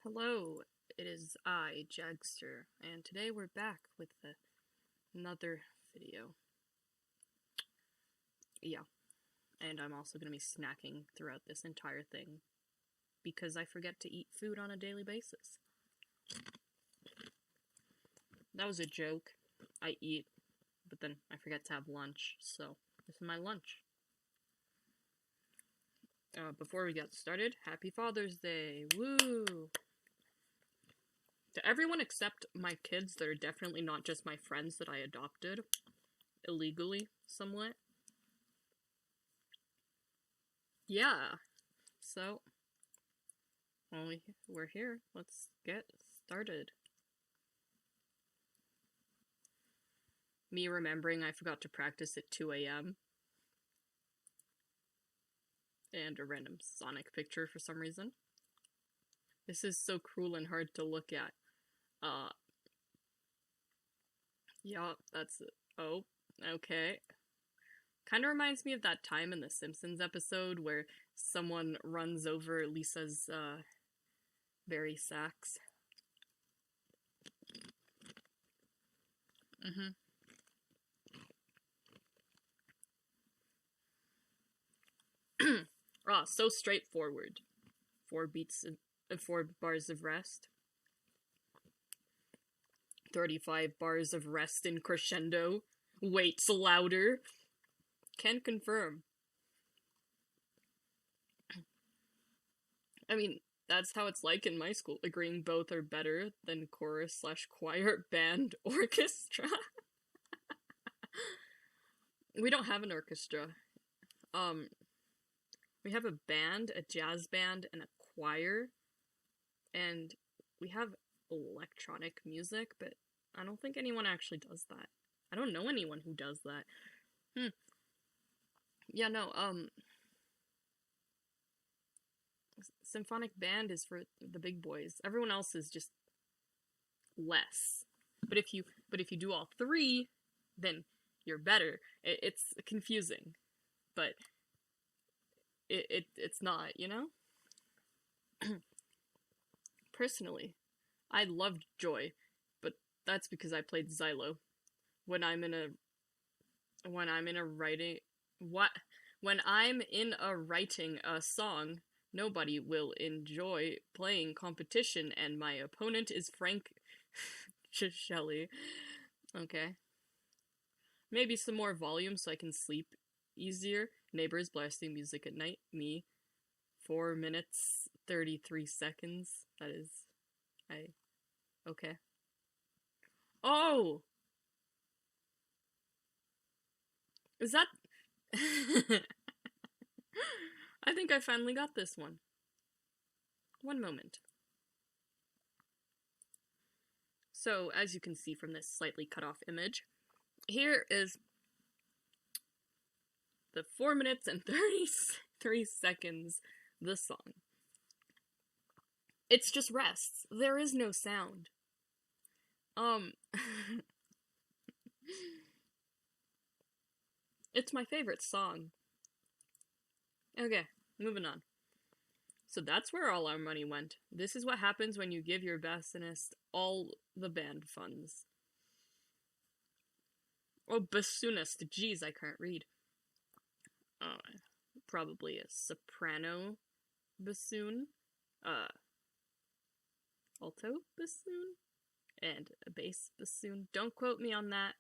Hello, it is I, Jagster, and today we're back with another video. Yeah, and I'm also going to be snacking throughout this entire thing, because I forget to eat food on a daily basis. That was a joke. I eat, but then I forget to have lunch, so this is my lunch. Before we get started, Happy Father's Day! Woo! To everyone except my kids that are definitely not just my friends that I adopted illegally somewhat. Yeah. So, well, we're here. Let's get started. Me remembering I forgot to practice at 2 a.m. And a random Sonic picture for some reason. This is so cruel and hard to look at. Yeah, that's it. Oh, okay. Kinda reminds me of that time in the Simpsons episode where someone runs over Lisa's, berry sacks. So straightforward. 4 bars of rest. 35 bars of rest in crescendo. Waits louder. Can confirm. I mean, that's how it's like in my school, agreeing both are better than chorus/choir, band, orchestra. We don't have an orchestra. We have a band, a jazz band, and a choir, and we have electronic music, but I don't think anyone actually does that. I don't know anyone who does that. Yeah, no, symphonic band is for the big boys. Everyone else is just less. But if you do all 3, then you're better. It's confusing, but it's not, you know? Personally, I loved Joy, but that's because I played Xylo. When I'm in a writing a song, nobody will enjoy playing competition, and my opponent is Frank Shelley. Okay. Maybe some more volume so I can sleep easier. Neighbors blasting music at night. Me. 4 minutes, 33 seconds. That is... Okay. Oh! Is that... I think I finally got this one. One moment. So, as you can see from this slightly cut off image, here is the 4 minutes and 33 seconds, the song. It's just rests. There is no sound. It's my favorite song. Okay, moving on. So that's where all our money went. This is what happens when you give your bassoonist all the band funds. Oh, bassoonist. Jeez, I can't read. Probably a soprano bassoon. Alto bassoon. And a bass bassoon. Don't quote me on that.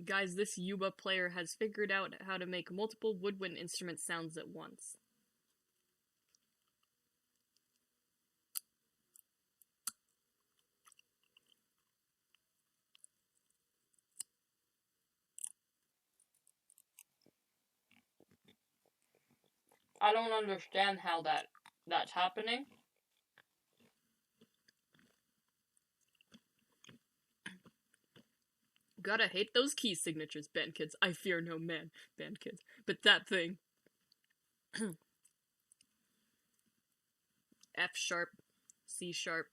Guys, this Yuba player has figured out how to make multiple woodwind instrument sounds at once. I don't understand how that's happening. Gotta hate those key signatures, band kids. I fear no man, band kids. But that thing. F sharp, C sharp,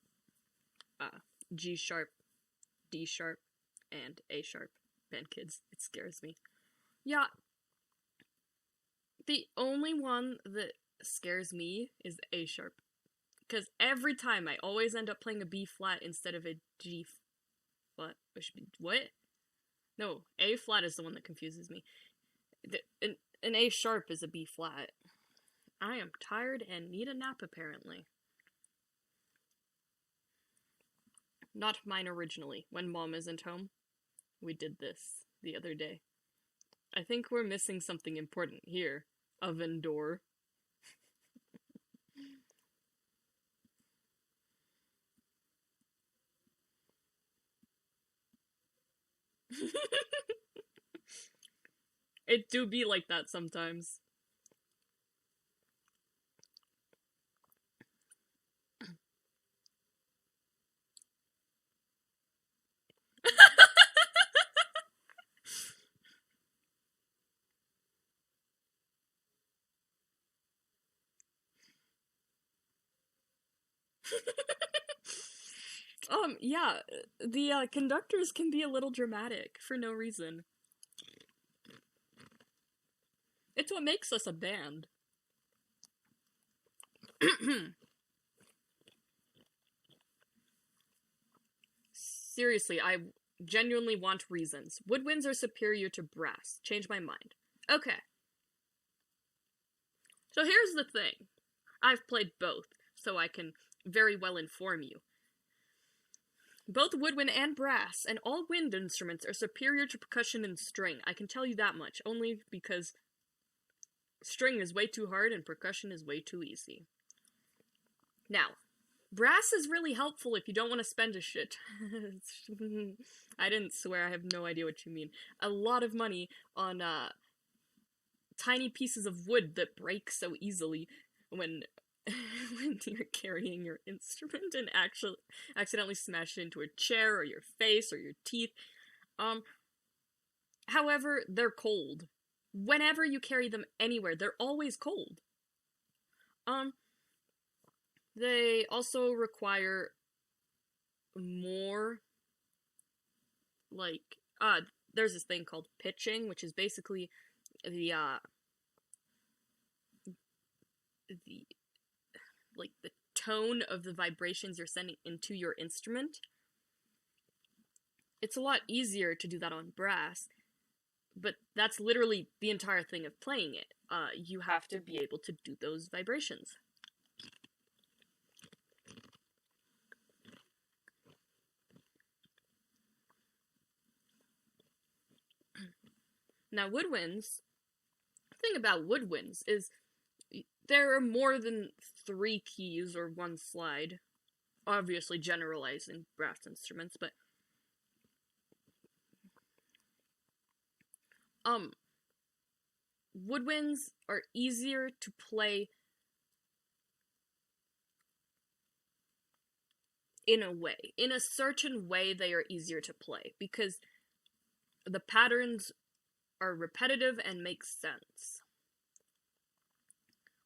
G sharp, D sharp, and A sharp. Band kids. It scares me. Yeah. The only one that scares me is A sharp. Because every time I always end up playing a B flat instead of a G flat. What? No, A flat is the one that confuses me. An A sharp is a B flat. I am tired and need a nap, apparently. Not mine originally. When Mom isn't home, we did this the other day. I think we're missing something important here. Oven door. It do be like that sometimes. Yeah, the conductors can be a little dramatic for no reason. It's what makes us a band. Seriously, I genuinely want reasons. Woodwinds are superior to brass. Change my mind. Okay. So here's the thing. I've played both, so I can very well inform you. Both woodwind and brass, and all wind instruments are superior to percussion and string. I can tell you that much, only because string is way too hard and percussion is way too easy. Now, brass is really helpful if you don't want to spend a shit. I didn't swear, I have no idea what you mean. A lot of money on, tiny pieces of wood that break so easily when you're carrying your instrument and actually accidentally smash it into a chair or your face or your teeth. However, they're cold. Whenever you carry them anywhere, they're always cold. They also require more, like, there's this thing called pitching, which is basically the tone of the vibrations you're sending into your instrument. It's a lot easier to do that on brass, but that's literally the entire thing of playing it. You have to be able to do those vibrations. Now, woodwinds, the thing about woodwinds is there are more than 3 keys or 1 slide. Obviously generalizing brass instruments, but woodwinds are easier to play in a way. In a certain way, they are easier to play because the patterns are repetitive and make sense.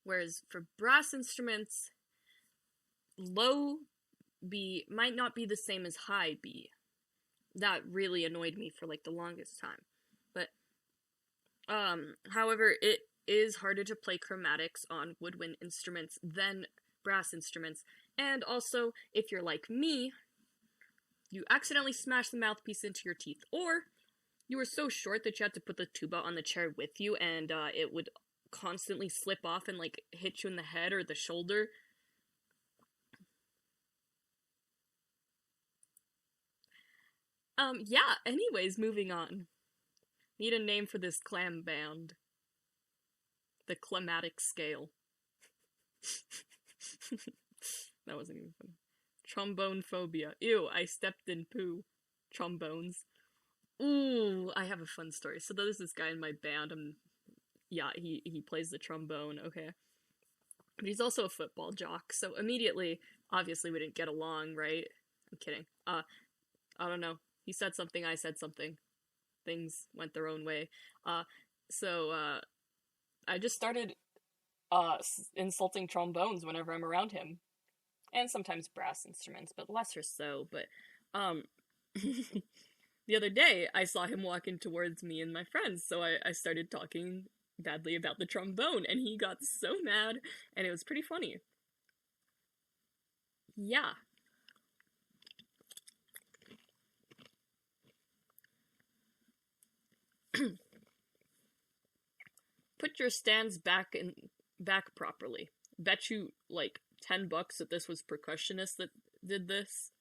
Whereas for brass instruments, low B might not be the same as high B. That really annoyed me for like the longest time. But however, it is harder to play chromatics on woodwind instruments than brass instruments. And also, if you're like me, you accidentally smash the mouthpiece into your teeth, or you were so short that you had to put the tuba on the chair with you, and it would constantly slip off and like hit you in the head or the shoulder. Yeah, anyways, moving on. Need a name for this clam band. The climatic scale. That wasn't even funny. Trombone phobia. Ew, I stepped in poo. Trombones. Ooh, I have a fun story. So there's this guy in my band. Yeah, he plays the trombone, okay. But he's also a football jock, so immediately, obviously we didn't get along, right? I'm kidding. I don't know. He said something, I said something. Things went their own way. So I just started insulting trombones whenever I'm around him. And sometimes brass instruments, but lesser so. But the other day, I saw him walking towards me and my friends, so I started talking badly about the trombone, and he got so mad, and it was pretty funny. Yeah. Put your stands back properly. Bet you like $10 that this was percussionist that did this.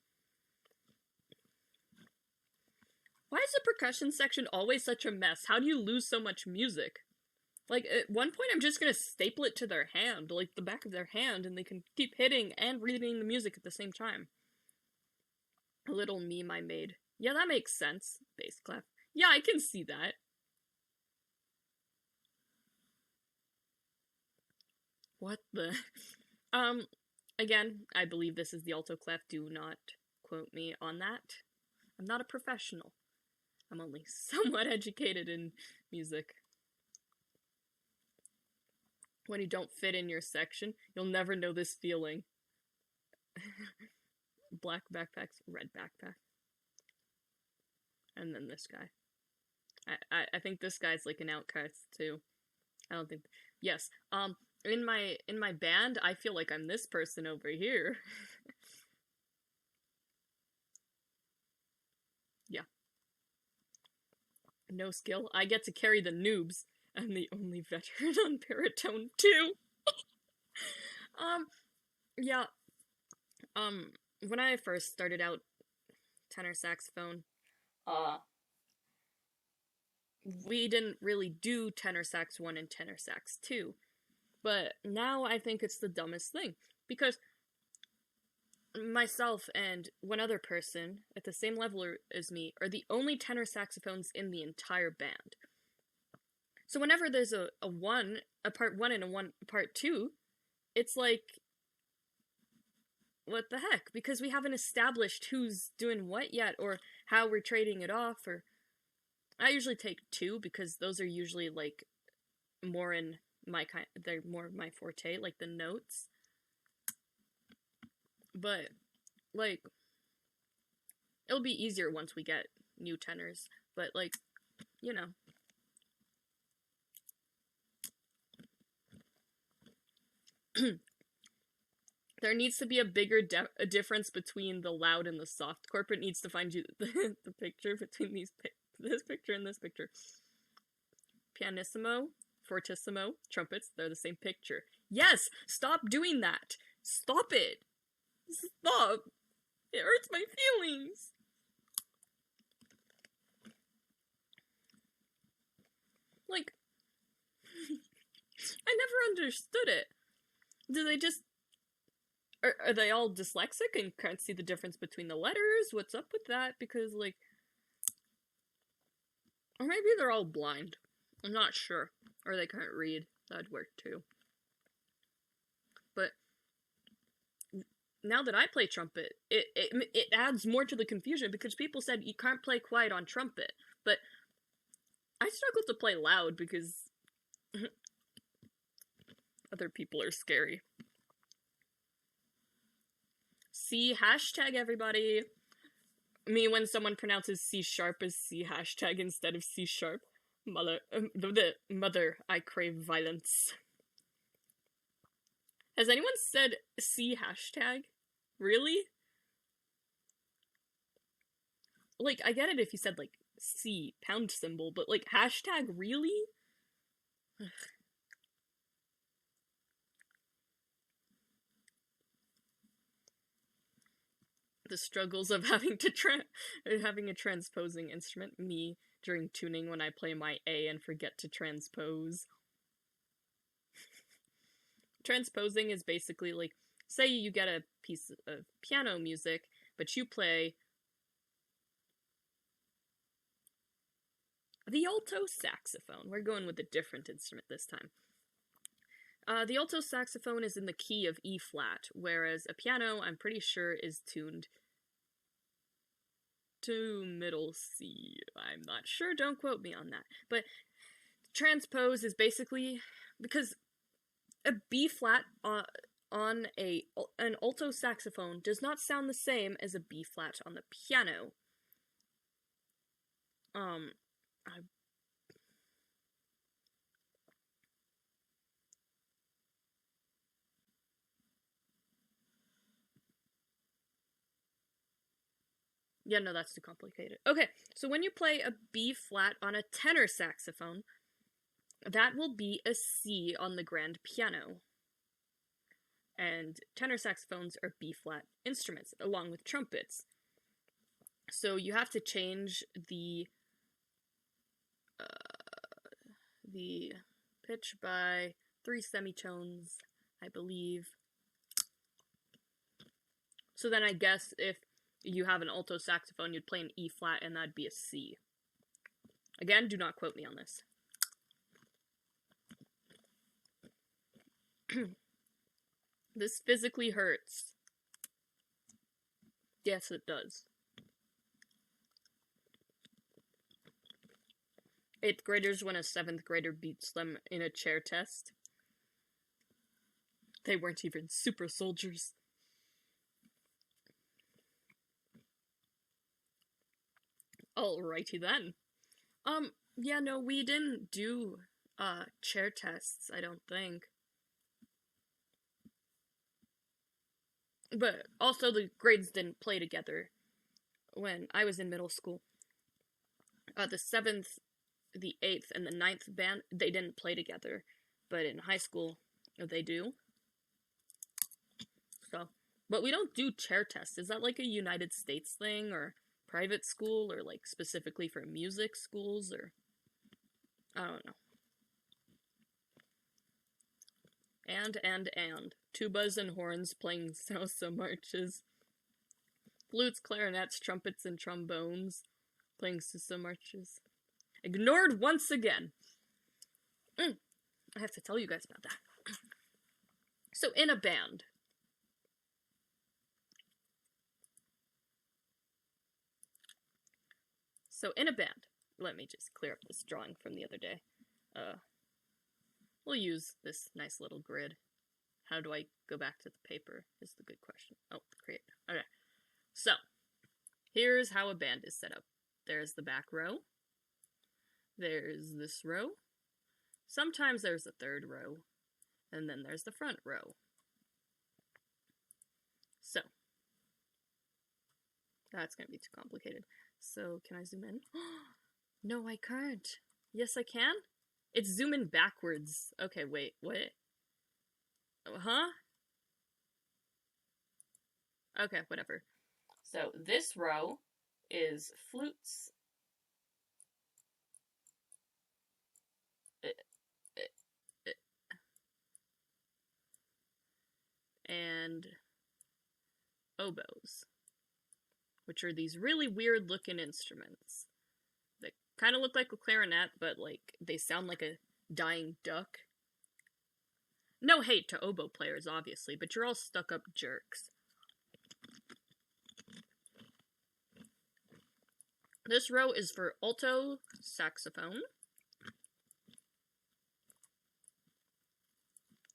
Why is the percussion section always such a mess? How do you lose so much music? Like, at one point I'm just gonna staple it to their hand, like the back of their hand, and they can keep hitting and reading the music at the same time. A little meme I made. Yeah, that makes sense. Bass clef. Yeah, I can see that. What the? Again, I believe this is the alto clef. Do not quote me on that. I'm not a professional. I'm only somewhat educated in music. When you don't fit in your section, you'll never know this feeling. Black backpacks, red backpack. And then this guy. I think this guy's like an outcast too. I don't think. Yes. In my band, I feel like I'm this person over here. Yeah. No skill. I get to carry the noobs. I'm the only veteran on baritone too. Yeah. When I first started out tenor saxophone, we didn't really do tenor sax 1 and tenor sax 2. But now I think it's the dumbest thing. Because myself and one other person at the same level as me are the only tenor saxophones in the entire band. So whenever there's a part 1 and a part 2, it's like, what the heck? Because we haven't established who's doing what yet, or how we're trading it off, or... I usually take 2, because those are usually, like, more in my kind... They're more my forte, like the notes. But, like, it'll be easier once we get new tenors. But, like, you know... There needs to be a bigger difference between the loud and the soft. Corporate needs to find you the picture between this picture and this picture. Pianissimo, fortissimo, trumpets, they're the same picture. Yes! Stop doing that! Stop it! Stop! It hurts my feelings! Like, I never understood it. Do they just... Are they all dyslexic and can't see the difference between the letters? What's up with that? Because, like... Or maybe they're all blind. I'm not sure. Or they can't read. That'd work too. But... now that I play trumpet, it adds more to the confusion, because people said you can't play quiet on trumpet. But... I struggle to play loud, because... other people are scary. C hashtag, everybody. Me, when someone pronounces C sharp as C hashtag instead of C sharp. Mother, I crave violence. Has anyone said C hashtag? Really? Like, I get it if you said, like, C, pound symbol, but, like, hashtag, really? Ugh. The struggles of having a transposing instrument. Me, during tuning when I play my A and forget to transpose. Transposing is basically like, say you get a piece of piano music, but you play the alto saxophone. We're going with a different instrument this time. The alto saxophone is in the key of E flat, whereas a piano, I'm pretty sure, is tuned to middle C. I'm not sure, don't quote me on that. But transpose is basically, because a B flat on an alto saxophone does not sound the same as a B flat on the piano. Yeah, no, that's too complicated. Okay, so when you play a B flat on a tenor saxophone, that will be a C on the grand piano. And tenor saxophones are B flat instruments, along with trumpets. So you have to change the pitch by 3 semitones, I believe. So then I guess if you have an alto saxophone, you'd play an E flat, and that'd be a C. Again, do not quote me on this. This physically hurts. Yes, it does. 8th graders when a 7th grader beats them in a chair test. They weren't even super soldiers. Alrighty then. Yeah, no, we didn't do, chair tests, I don't think. But also the grades didn't play together when I was in middle school. The 7th, the 8th, and the 9th band, they didn't play together. But in high school, they do. So, but we don't do chair tests. Is that like a United States thing, or private school, or like specifically for music schools, or I don't know. And tubas and horns playing salsa marches, flutes, clarinets, trumpets, and trombones playing salsa marches. Ignored once again. I have to tell you guys about that. So in a band, let me just clear up this drawing from the other day. We'll use this nice little grid. How do I go back to the paper is the good question. Oh, create. Okay. So, here's how a band is set up. There's the back row. There's this row. Sometimes there's a third row. And then there's the front row. So, that's going to be too complicated. So, can I zoom in? No, I can't. Yes, I can? It's zooming backwards. Okay, wait, what? Huh? Okay, whatever. So, this row is flutes. And oboes, which are these really weird looking instruments that kind of look like a clarinet, but like they sound like a dying duck. No hate to oboe players, obviously, but you're all stuck-up jerks. This row is for alto saxophone.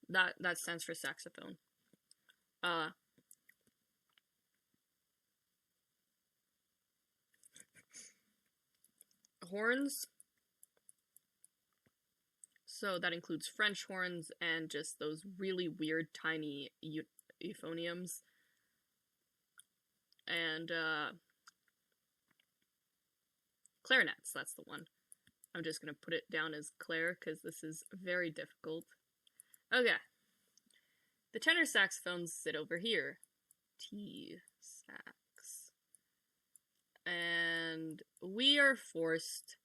That stands for saxophone. Horns. So that includes French horns and just those really weird tiny euphoniums. And clarinets, that's the one. I'm just going to put it down as Claire because this is very difficult. Okay. The tenor saxophones sit over here. T-sax. And we are forced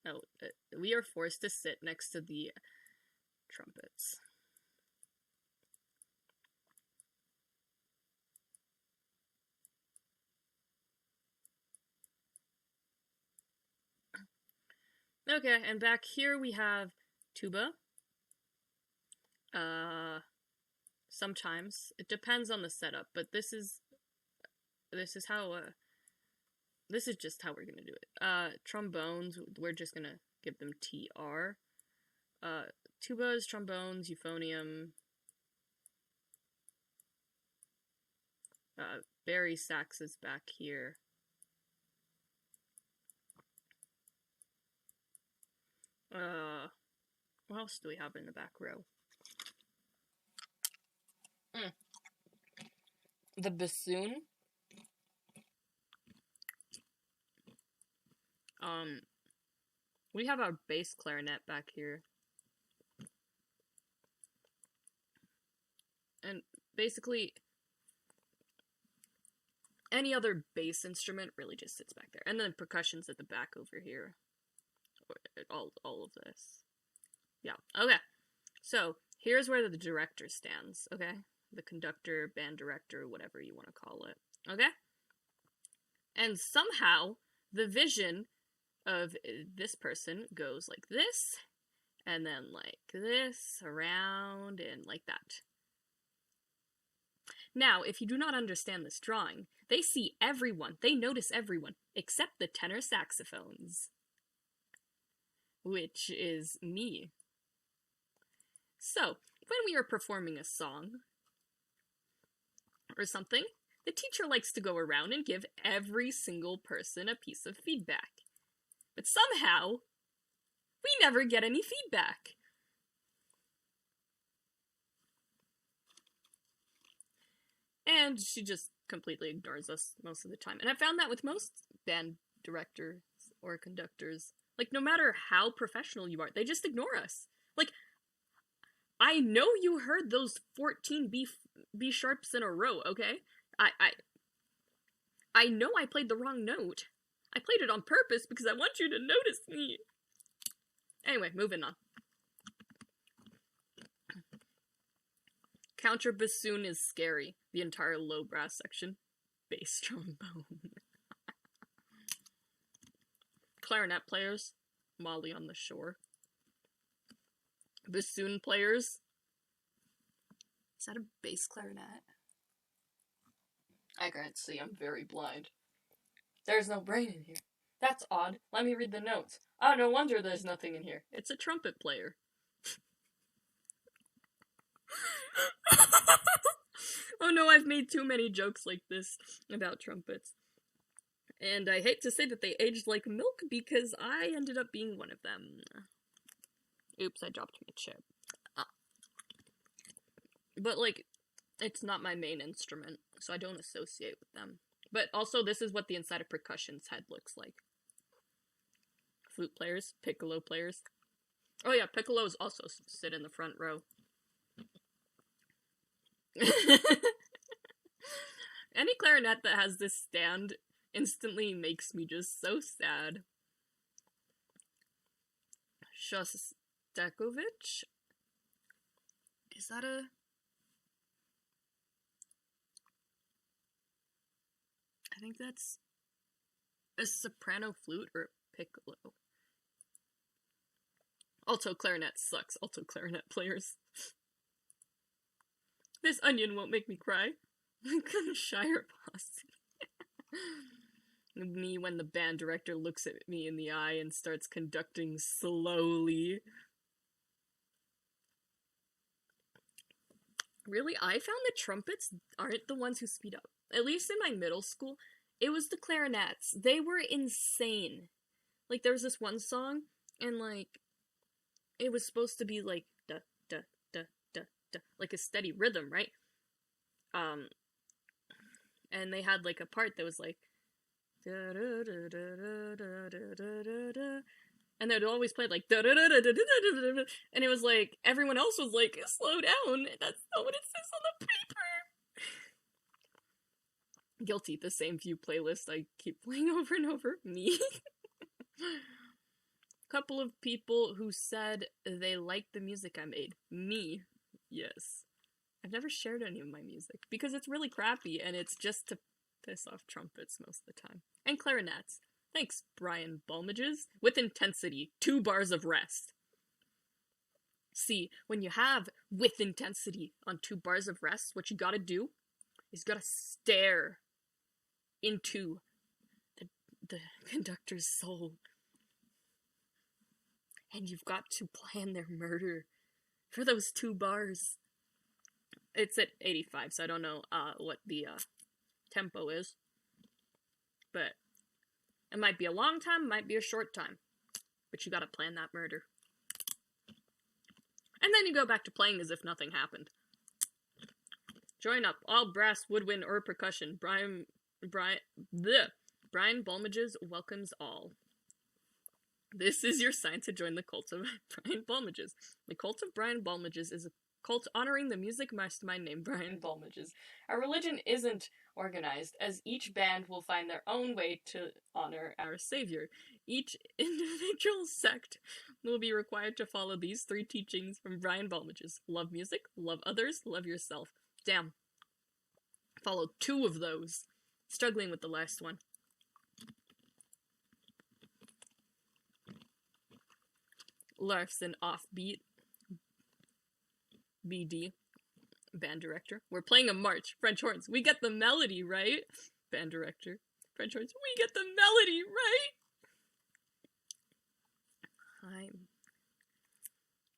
to sit next to the trumpets. Okay, and back here we have tuba. Sometimes it depends on the setup, but this is just how we're gonna do it. Trombones, we're just gonna give them TR. Tubas, trombones, euphonium. Barry sax is back here. What else do we have in the back row? The bassoon. We have our bass clarinet back here. And basically, any other bass instrument really just sits back there. And then percussion's at the back over here. All of this. Yeah, okay. So, here's where the director stands, okay? The conductor, band director, whatever you want to call it, okay? And somehow, the vision of this person goes like this, and then like this, around, and like that. Now, if you do not understand this drawing, they see everyone, they notice everyone, except the tenor saxophones. Which is me. So, when we are performing a song, or something, the teacher likes to go around and give every single person a piece of feedback. But somehow, we never get any feedback. And she just completely ignores us most of the time. And I found that with most band directors or conductors. Like, no matter how professional you are, they just ignore us. Like, I know you heard those 14 B sharps in a row, okay? I know I played the wrong note. I played it on purpose because I want you to notice me. Anyway, moving on. Counterbassoon is scary. The entire low brass section. Bass trombone. Clarinet players. Molly on the Shore. Bassoon players. Is that a bass clarinet? I can't see, I'm very blind. There's no brain in here. That's odd. Let me read the notes. Oh, no wonder there's nothing in here. It's a trumpet player. Oh no, I've made too many jokes like this about trumpets. And I hate to say that they aged like milk because I ended up being one of them. Oops, I dropped my chip. But, like, it's not my main instrument, so I don't associate with them. But also, this is what the inside of percussion's head looks like. Flute players, piccolo players. Oh yeah, piccolos also sit in the front row. Any clarinet that has this stand instantly makes me just so sad. Shostakovich? Is that a... I think that's a soprano flute or a piccolo. Alto clarinet sucks, alto clarinet players. This onion won't make me cry. Like a Shire posse. Me when the band director looks at me in the eye and starts conducting slowly. Really, I found the trumpets aren't the ones who speed up. At least in my middle school, it was the clarinets. They were insane. Like, there was this one song, and, like, it was supposed to be, like, da, da, da, da, da, like a steady rhythm, right? And they had, like, a part that was, like, da, da, da, da, da, da, da, da, da, and they'd always play, like, da, da, da, da, da, da, da, da, and it was, like, everyone else was, like, slow down. That's not what it says on the paper. Guilty, the same few playlists I keep playing over and over. Me. Couple of people who said they liked the music I made. Me. Yes. I've never shared any of my music, because it's really crappy, and it's just to piss off trumpets most of the time. And clarinets. Thanks, Brian Balmages. With intensity. 2 bars of rest. See, when you have with intensity on 2 bars of rest, what you gotta do is you gotta stare into the conductor's soul. And you've got to plan their murder for those 2 bars. It's at 85, so I don't know what the tempo is. But it might be a long time, might be a short time. But you gotta plan that murder. And then you go back to playing as if nothing happened. Join up, all brass, woodwind, or percussion. Brian Balmages welcomes all. This is your sign to join the cult of Brian Balmages. The cult of Brian Balmages is a cult honoring the music mastermind named Brian Balmages. Our religion isn't organized, as each band will find their own way to honor our savior. Each individual sect will be required to follow these 3 teachings from Brian Balmages. Love music, love others, love yourself. Damn. Followed 2 of those. Struggling with the last one. Larson offbeat. BD. Band director. We're playing a march. French horns. We get the melody, right? Band director. French horns. We get the melody, right?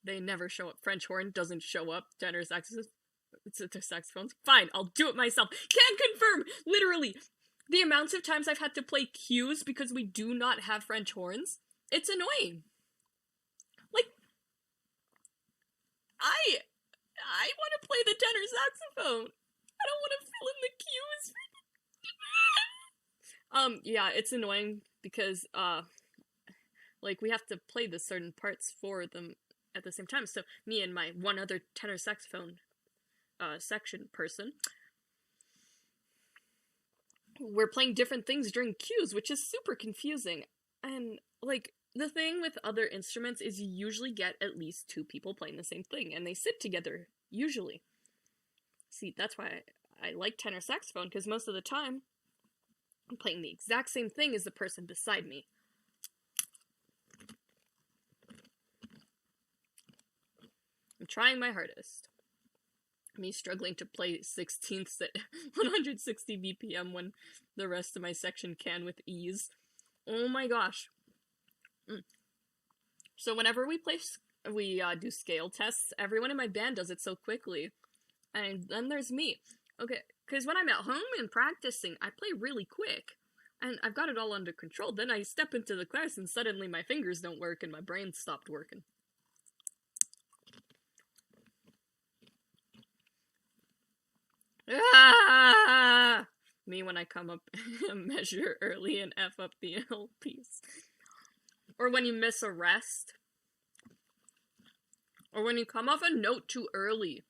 They never show up. French horn doesn't show up. Tenor saxophones. Fine, I'll do it myself. Can confirm! Literally, the amounts of times I've had to play cues because we do not have French horns. It's annoying. Like, I want to play the tenor saxophone. I don't want to fill in the cues. Yeah, it's annoying because, like, we have to play the certain parts for them at the same time. So, me and my one other tenor saxophone, section person, we're playing different things during cues, which is super confusing. And, like, the thing with other instruments is you usually get at least 2 people playing the same thing, and they sit together, usually. See, that's why I like tenor saxophone, because most of the time, I'm playing the exact same thing as the person beside me. I'm trying my hardest. Me struggling to play 16ths at 160 BPM when the rest of my section can with ease. Oh my gosh. So whenever we do scale tests, everyone in my band does it so quickly. And then there's me. Okay, because when I'm at home and practicing, I play really quick. And I've got it all under control. Then I step into the class and suddenly my fingers don't work and my brain stopped working. Ah! Me when I come up and measure early and F up the L piece. Or when you miss a rest. Or when you come off a note too early.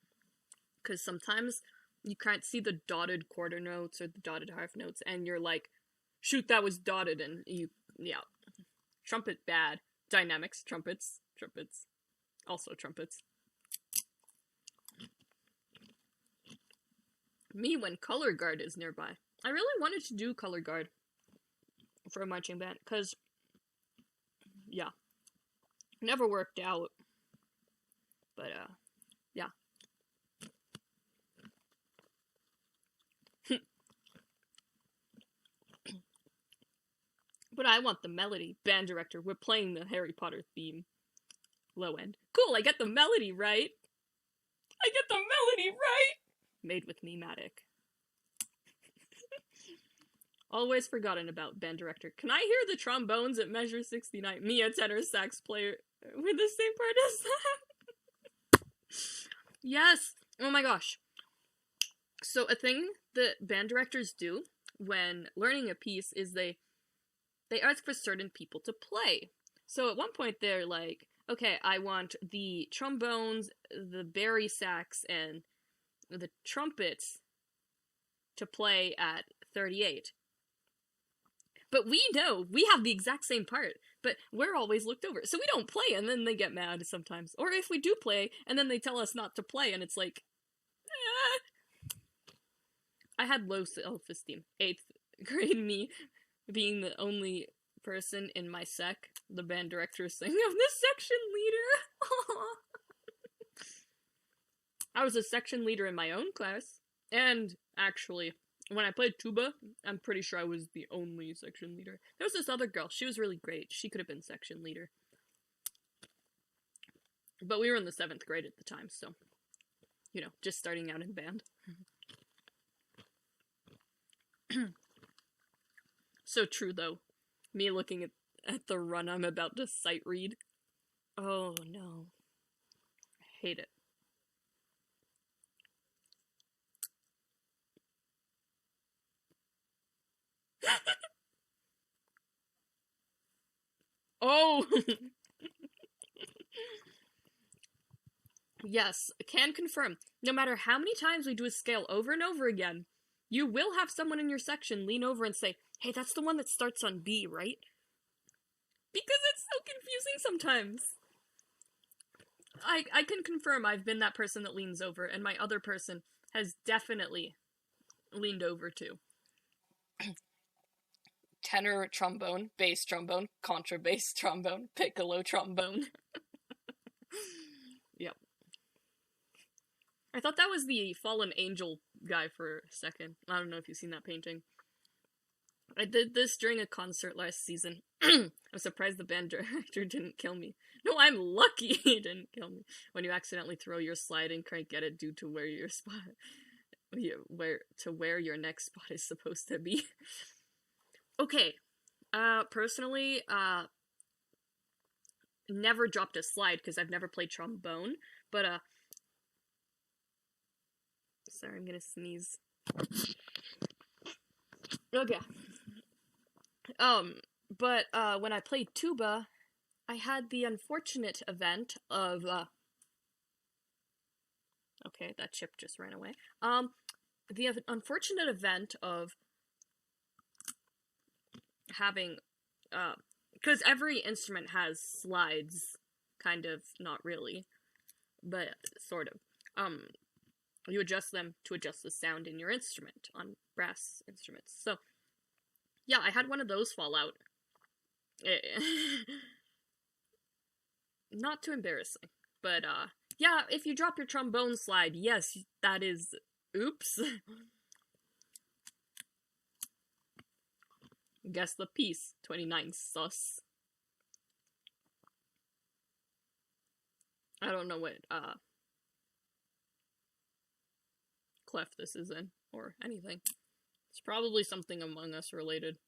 Because sometimes you can't see the dotted quarter notes or the dotted half notes, and you're like, shoot, that was dotted, and yeah. Trumpet bad. Dynamics, trumpets. Also trumpets. Me when color guard is nearby. I really wanted to do color guard for a marching band, because, yeah, never worked out, but, yeah. But I want the melody. Band director, we're playing the Harry Potter theme. Low end. Cool, I get the melody right. Made with me-matic. Always forgotten about band director. Can I hear the trombones at measure 69? Me, a tenor sax player with the same part as that. Yes! Oh my gosh. So a thing that band directors do when learning a piece is they ask for certain people to play. So at one point they're like, okay, I want the trombones, the bari sax, and the trumpets to play at 38. But we know, we have the exact same part, but we're always looked over. So we don't play, and then they get mad sometimes. Or if we do play, and then they tell us not to play, and it's like, I had low self-esteem. 8th grade me being the only person in my sec, the band director saying, I'm the section leader. I was a section leader in my own class, and actually, when I played tuba, I'm pretty sure I was the only section leader. There was this other girl, she was really great, she could have been section leader. But we were in the 7th grade at the time, so, you know, just starting out in band. So true, though. Me looking at the run I'm about to sight read. Oh, no. I hate it. Oh! Yes, can confirm. No matter how many times we do a scale over and over again, you will have someone in your section lean over and say, hey, that's the one that starts on B, right? Because it's so confusing sometimes. I can confirm I've been that person that leans over, and my other person has definitely leaned over too. Tenor trombone, bass trombone, contrabass trombone, piccolo trombone. Yep. I thought that was the fallen angel guy for a second. I don't know if you've seen that painting. I did this during a concert last season. I'm surprised the band director didn't kill me. No, I'm lucky he didn't kill me. When you accidentally throw your slide and can't get it due to where your spot, where your next spot is supposed to be. Okay, personally, never dropped a slide because I've never played trombone, but sorry, I'm gonna sneeze. Okay. But when I played tuba, I had the unfortunate event of, okay, that chip just ran away. The unfortunate event of having, because every instrument has slides, kind of, not really, but sort of. You adjust them to adjust the sound in your instrument on brass instruments. So, yeah, I had one of those fall out. Not too embarrassing, but yeah, if you drop your trombone slide, yes, that is oops. Guess the piece, 29 sus. I don't know what clef this is in, or anything. It's probably something Among Us related.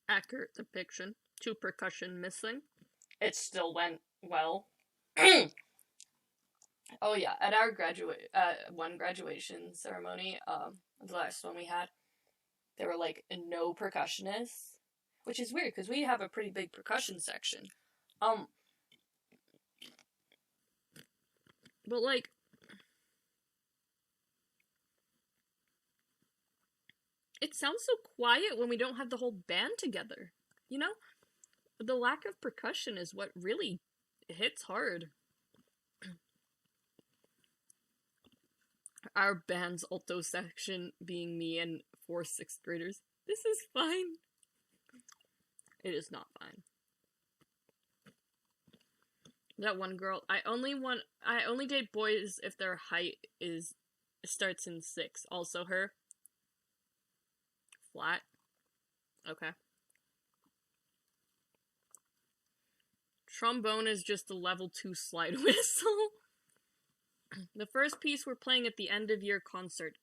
Accurate depiction. 2 percussion missing. It still went well. Oh yeah, at our one graduation ceremony, the last one we had, there were like no percussionists, which is weird because we have a pretty big percussion section. But like, it sounds so quiet when we don't have the whole band together, you know? The lack of percussion is what really hits hard. Our band's alto section being me and 4 6th graders. This is fine. It is not fine. That one girl, I only date boys if their height starts in 6. Also her. Flat. Okay. Trombone is just a level 2 slide whistle. The first piece we're playing at the end of year concert,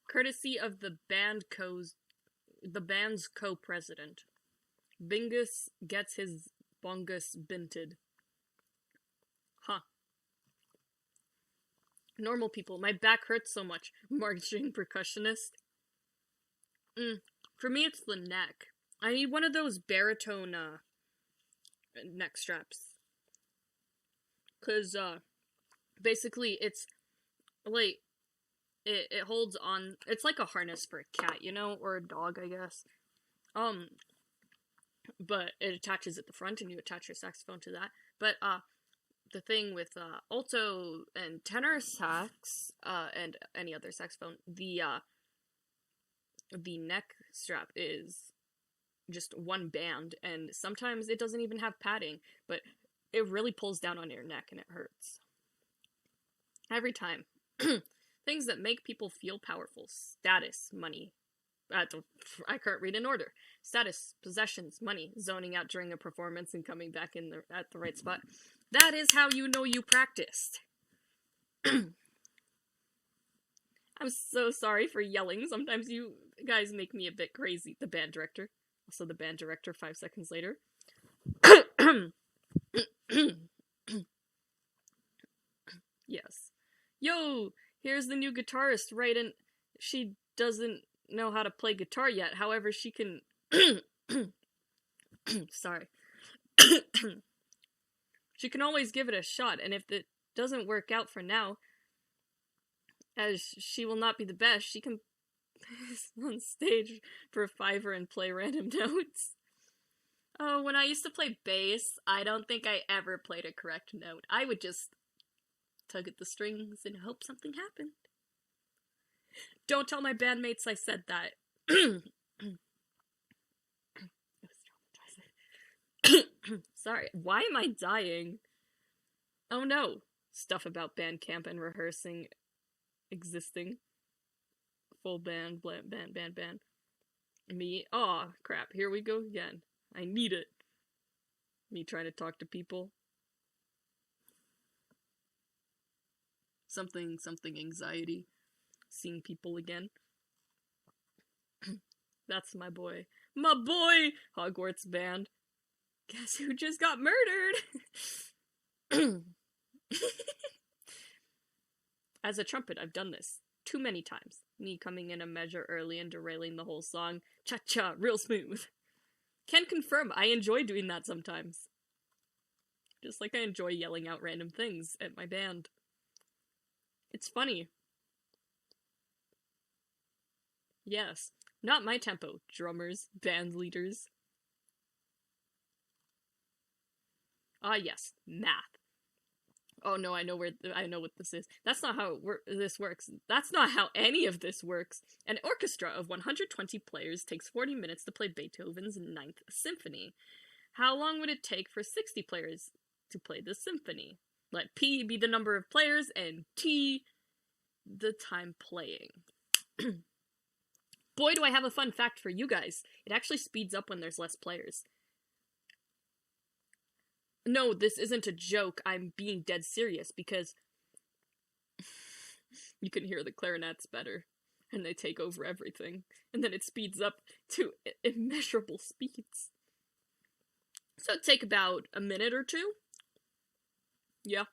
courtesy of the band's co-president. Bingus gets his bongus binted. Huh. Normal people. My back hurts so much. Marching percussionist. For me, it's the neck. I need one of those baritone, neck straps. Cause, basically, it's, like, it holds on, it's like a harness for a cat, you know, or a dog, I guess. But it attaches at the front, and you attach your saxophone to that. But, the thing with, alto and tenor sax, and any other saxophone, the neck strap is just one band, and sometimes it doesn't even have padding, but it really pulls down on your neck, and it hurts. Every time. Things that make people feel powerful. Status, money. I can't read in order. Status, possessions, money, zoning out during a performance and coming back in at the right spot. That is how you know you practiced. I'm so sorry for yelling. Sometimes you guys make me a bit crazy. The band director. Also the band director 5 seconds later. Yes. Yo, here's the new guitarist, right? And she doesn't know how to play guitar yet. However, she can Sorry. She can always give it a shot, and if it doesn't work out for now, as she will not be the best, she can on stage for a $5 and play random notes. Oh, when I used to play bass, I don't think I ever played a correct note. I would just tug at the strings and hope something happened. Don't tell my bandmates I said that. Sorry, why am I dying? Oh no. Stuff about band camp and rehearsing existing. Full band. Me. Aw, crap, here we go again. I need it. Me trying to talk to people. Something anxiety. Seeing people again. That's my boy. My boy! Hogwarts band. Guess who just got murdered? As a trumpet, I've done this too many times. Me coming in a measure early and derailing the whole song. Cha-cha, real smooth. Can confirm, I enjoy doing that sometimes. Just like I enjoy yelling out random things at my band. It's funny. Yes. Not my tempo. Drummers, band leaders. Ah, yes. Math. Oh no, I know what this is. That's not how this works. That's not how any of this works. An orchestra of 120 players takes 40 minutes to play Beethoven's Ninth Symphony. How long would it take for 60 players to play the symphony? Let P be the number of players and T the time playing. Boy, do I have a fun fact for you guys. It actually speeds up when there's less players. No, this isn't a joke. I'm being dead serious because you can hear the clarinets better and they take over everything. And then it speeds up to immeasurable speeds. So it'd take about a minute or two. Yeah.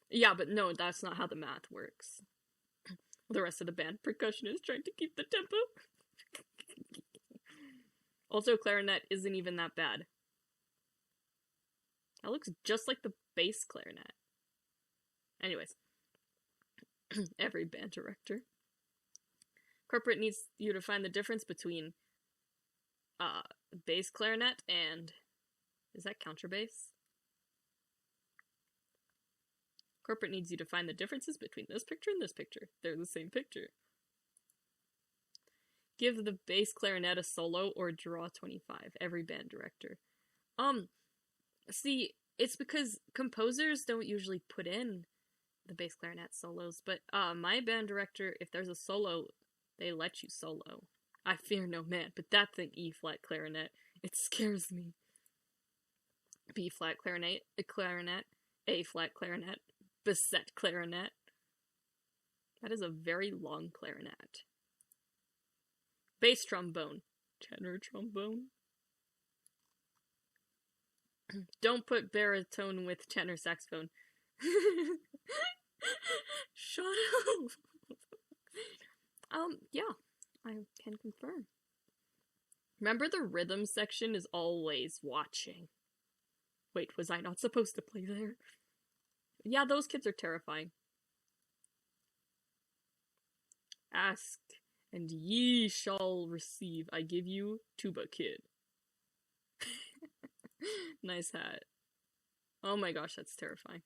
Yeah, but no, that's not how the math works. The rest of the band, percussion is trying to keep the tempo. Also, clarinet isn't even that bad. That looks just like the bass clarinet. Anyways. Every band director. Corporate needs you to find the difference between bass clarinet and... Is that counterbass? Corporate needs you to find the differences between this picture and this picture. They're the same picture. Give the bass clarinet a solo or draw 25. Every band director. See, it's because composers don't usually put in the bass clarinet solos, but my band director, if there's a solo, they let you solo. I fear no man, but that thing E-flat clarinet, it scares me. B-flat clarinet, A-flat clarinet, Bassett clarinet. That is a very long clarinet. Bass trombone, tenor trombone. Don't put baritone with tenor saxophone. Shut up. Yeah, I can confirm. Remember the rhythm section is always watching. Wait, was I not supposed to play there? Yeah, those kids are terrifying. Ask, and ye shall receive. I give you tuba kid. Nice hat. Oh my gosh, that's terrifying.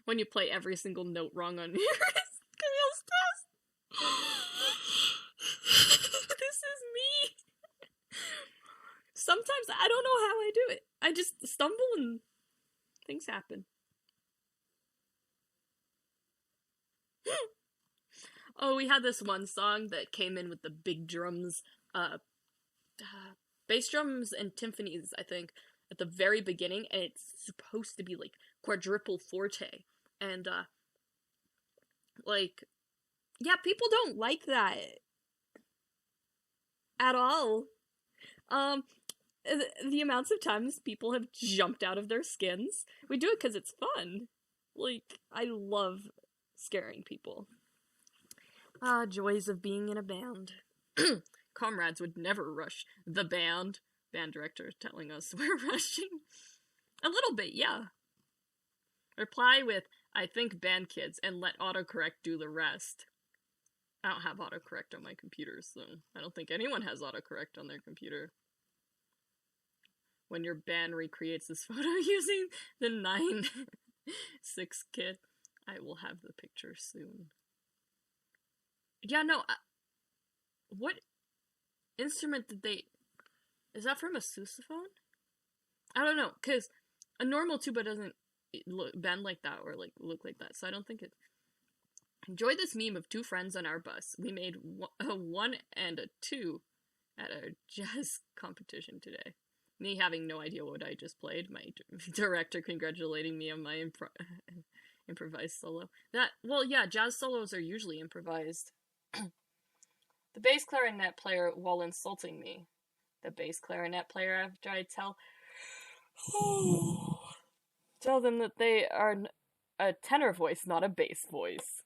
When you play every single note wrong on Camille's test. This is me. Sometimes I don't know how I do it. I just stumble and things happen. Oh, we had this one song that came in with the big drums, bass drums and timpanis, I think, at the very beginning, and it's supposed to be, like, quadruple forte, and, like, yeah, people don't like that at all. The amounts of times people have jumped out of their skins. We do it because it's fun. Like, I love scaring people. Joys of being in a band. comrades would never rush the band. Band director telling us we're rushing. A little bit, yeah. Reply with, I think band kids, and let autocorrect do the rest. I don't have autocorrect on my computer, so I don't think anyone has autocorrect on their computer. When your band recreates this photo using the 9-6 kit, I will have the picture soon. Yeah, no, what instrument did they... Is that from a sousaphone? I don't know, because a normal tuba doesn't bend like that or like look like that, so I don't think it... Enjoy this meme of two friends on our bus. We made a 1 and a 2 at a jazz competition today. Me having no idea what I just played. My director congratulating me on my improvised solo. Well, yeah, jazz solos are usually improvised. The bass clarinet player while insulting me. The bass clarinet player after I tell them that they are a tenor voice, not a bass voice.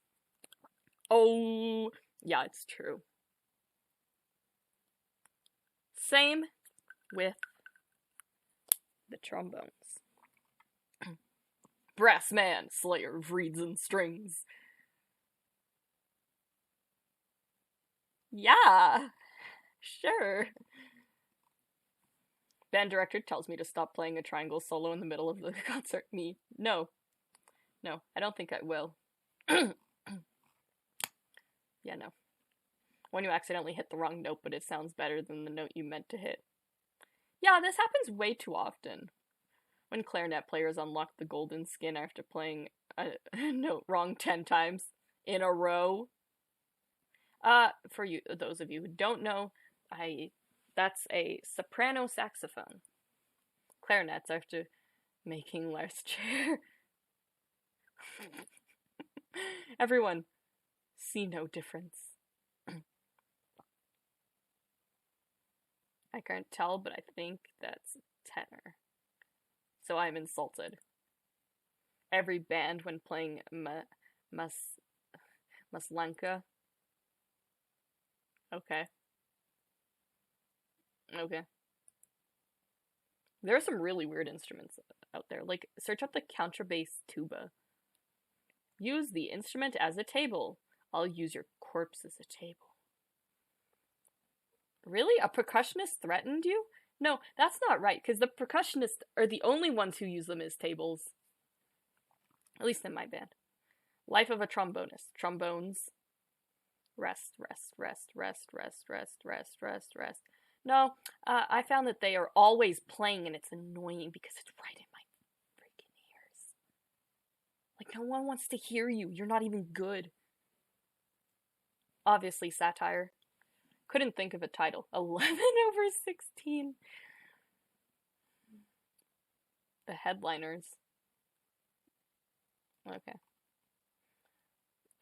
Oh, yeah, it's true. Same with the trombones. Brass man, slayer of reeds and strings. Yeah, sure. Band director tells me to stop playing a triangle solo in the middle of the concert. Me, no, I don't think I will. Yeah, no. When you accidentally hit the wrong note, but it sounds better than the note you meant to hit. Yeah, this happens way too often. When clarinet players unlock the golden skin after playing a note wrong 10 times in a row. For you, those of you who don't know, that's a soprano saxophone. Clarinets after making last chair. Everyone, see no difference. I can't tell, but I think that's tenor. So I'm insulted. Every band, when playing Maslanka. Okay. There are some really weird instruments out there. Like, search up the contrabass tuba. Use the instrument as a table. I'll use your corpse as a table. Really? A percussionist threatened you? No, that's not right, because the percussionists are the only ones who use them as tables. At least in my band. Life of a trombonist. Trombones. Rest. No, I found that they are always playing, and it's annoying because it's right in my freaking ears. Like, no one wants to hear you. You're not even good. Obviously, satire. Couldn't think of a title. 11/16. The headliners. Okay.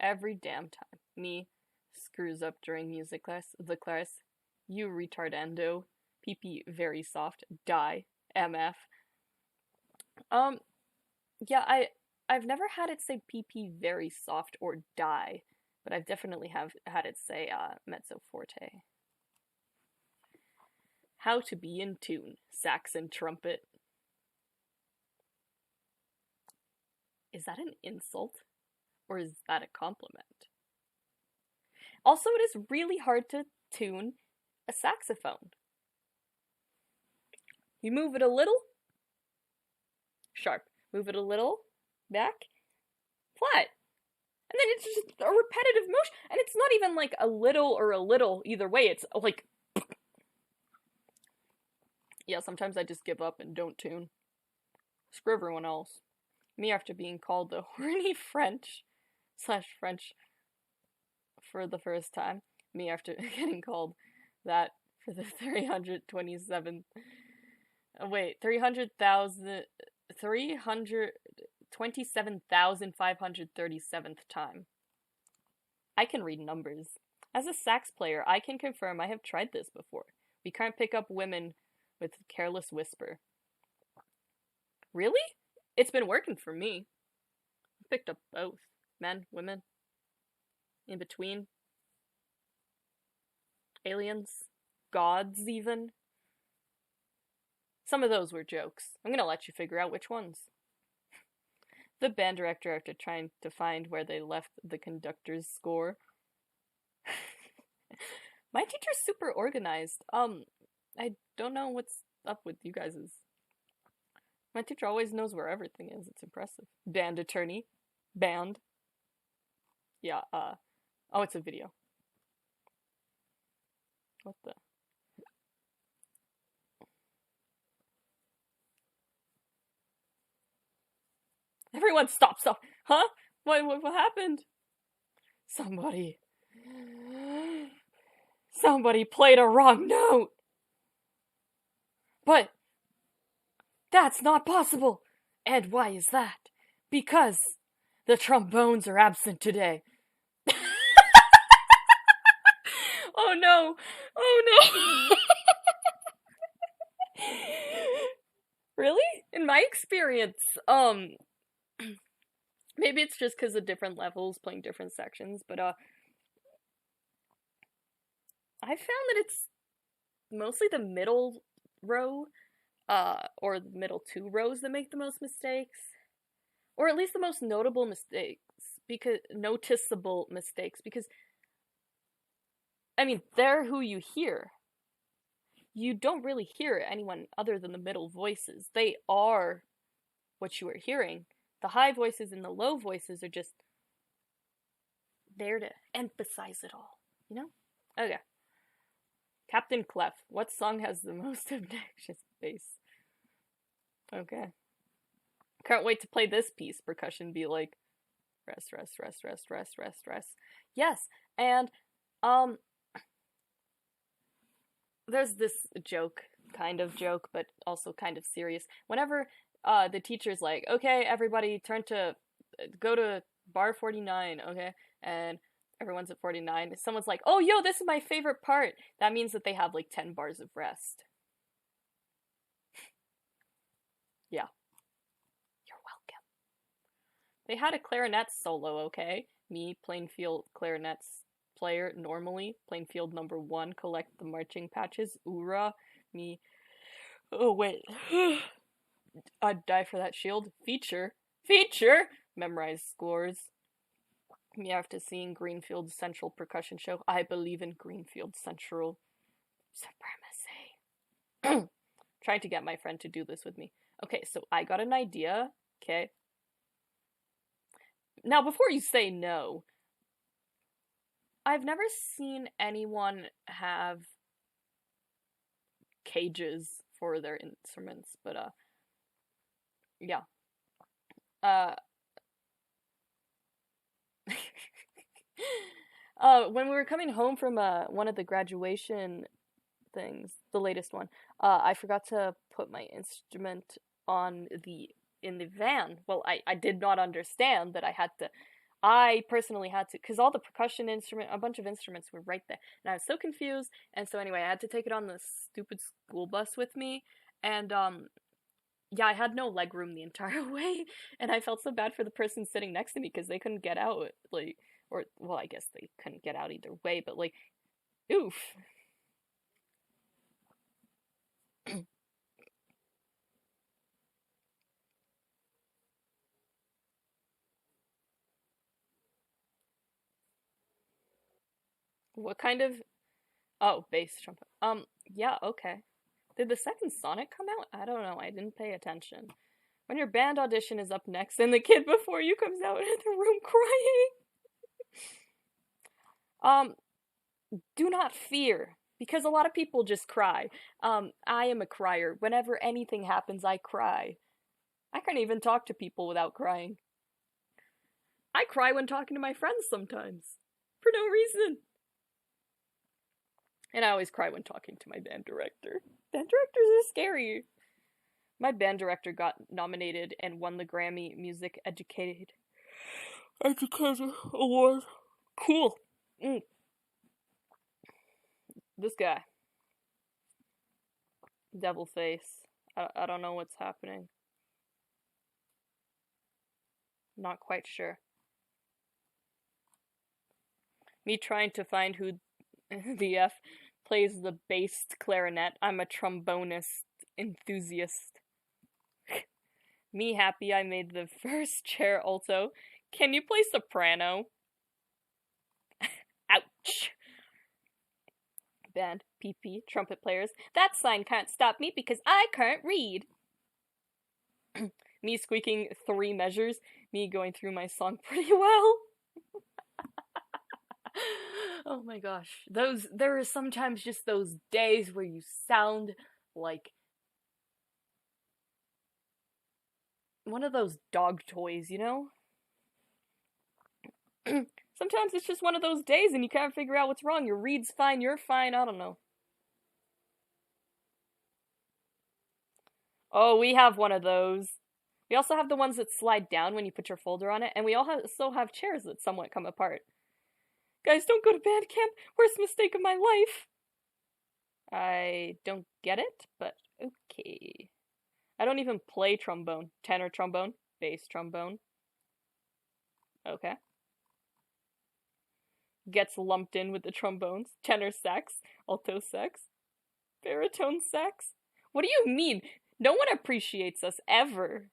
Every damn time. Me screws up during music class. The class. You retardando. PP very soft. Die. MF. Yeah, I've never had it say PP very soft or die. But I've definitely had it say mezzo forte. How to be in tune. Sax and trumpet. Is that an insult? Or is that a compliment? Also, it is really hard to tune a saxophone. You move it a little, sharp. Move it a little, back, flat. And then it's just a repetitive motion. And it's not even like a little or a little. Either way, it's like... Yeah, sometimes I just give up and don't tune. Screw everyone else. Me after being called the horny French for the first time. Me after getting called that for the 327,537th time. I can read numbers. As a sax player, I can confirm I have tried this before. We can't pick up women with careless whisper. Really? It's been working for me. I picked up both. Men, women, in between. Aliens. gods, even. Some of those were jokes. I'm gonna let you figure out which ones. The band director, after trying to find where they left the conductor's score. My teacher's super organized. I don't know what's up with you guys's. My teacher always knows where everything is. It's impressive. Band attorney. Band. Yeah, oh, it's a video. What the? Everyone stop. Huh? What happened? Somebody played a wrong note. But that's not possible. And why is that? Because the trombones are absent today. Oh no. Oh no. Really? In my experience, maybe it's just because of different levels playing different sections, but I found that it's mostly the middle row, or the middle two rows that make the most mistakes. Or at least the most noticeable mistakes, because I mean, they're who you hear. You don't really hear anyone other than the middle voices. They are what you are hearing. The high voices and the low voices are just there to emphasize it all, you know? Okay. Captain Clef. What song has the most obnoxious bass? Okay. Can't wait to play this piece. Percussion be like, rest. Yes, and, there's this joke, kind of joke, but also kind of serious. Whenever, the teacher's like, okay, everybody go to bar 49, okay? And everyone's at 49. Someone's like, oh, yo, this is my favorite part. That means that they have like 10 bars of rest. Yeah. You're welcome. They had a clarinet solo, okay? Me, Plainfield clarinets player, normally. Plainfield number 1, collect the marching patches. Oorah. Me. Oh, wait. I'd die for that shield. Feature. Memorize scores. Me after seeing Greenfield Central Percussion Show. I believe in Greenfield Central supremacy. Trying to get my friend to do this with me. Okay, so I got an idea. Okay. Now, before you say no, I've never seen anyone have cages for their instruments, but, yeah. When we were coming home from, one of the graduation things, the latest one, I forgot to put my instrument in the van. Well, I did not understand that I personally had to, because all the a bunch of instruments were right there, and I was so confused, and so anyway, I had to take it on the stupid school bus with me, and, yeah, I had no leg room the entire way, and I felt so bad for the person sitting next to me, because they couldn't get out, like, or, well, I guess they couldn't get out either way, but, like, oof. What kind of... Oh, bass trumpet. Yeah, okay. Did the second Sonic come out? I don't know, I didn't pay attention. When your band audition is up next and the kid before you comes out in the room crying. Do not fear, because a lot of people just cry. I am a crier. Whenever anything happens, I cry. I can't even talk to people without crying. I cry when talking to my friends sometimes. For no reason. And I always cry when talking to my band director. Band directors are scary. My band director got nominated and won the Grammy Music Educated Award. Cool. This guy. Devil face. I don't know what's happening. Not quite sure. Me trying to find who the F plays the bass clarinet. I'm a trombonist enthusiast. Me happy I made the first chair alto. Can you play soprano? Ouch. Band, PP, trumpet players. That sign can't stop me because I can't read. Me squeaking 3 measures. Me going through my song pretty well. Oh my gosh. There are sometimes just those days where you sound like one of those dog toys, you know? Sometimes it's just one of those days and you can't figure out what's wrong. Your read's fine, you're fine, I don't know. Oh, we have one of those. We also have the ones that slide down when you put your folder on it, and we also have chairs that somewhat come apart. Guys, don't go to band camp. Worst mistake of my life. I don't get it, but okay. I don't even play trombone. Tenor trombone, bass trombone. Okay. Gets lumped in with the trombones. Tenor sax, alto sax, baritone sax. What do you mean? No one appreciates us ever.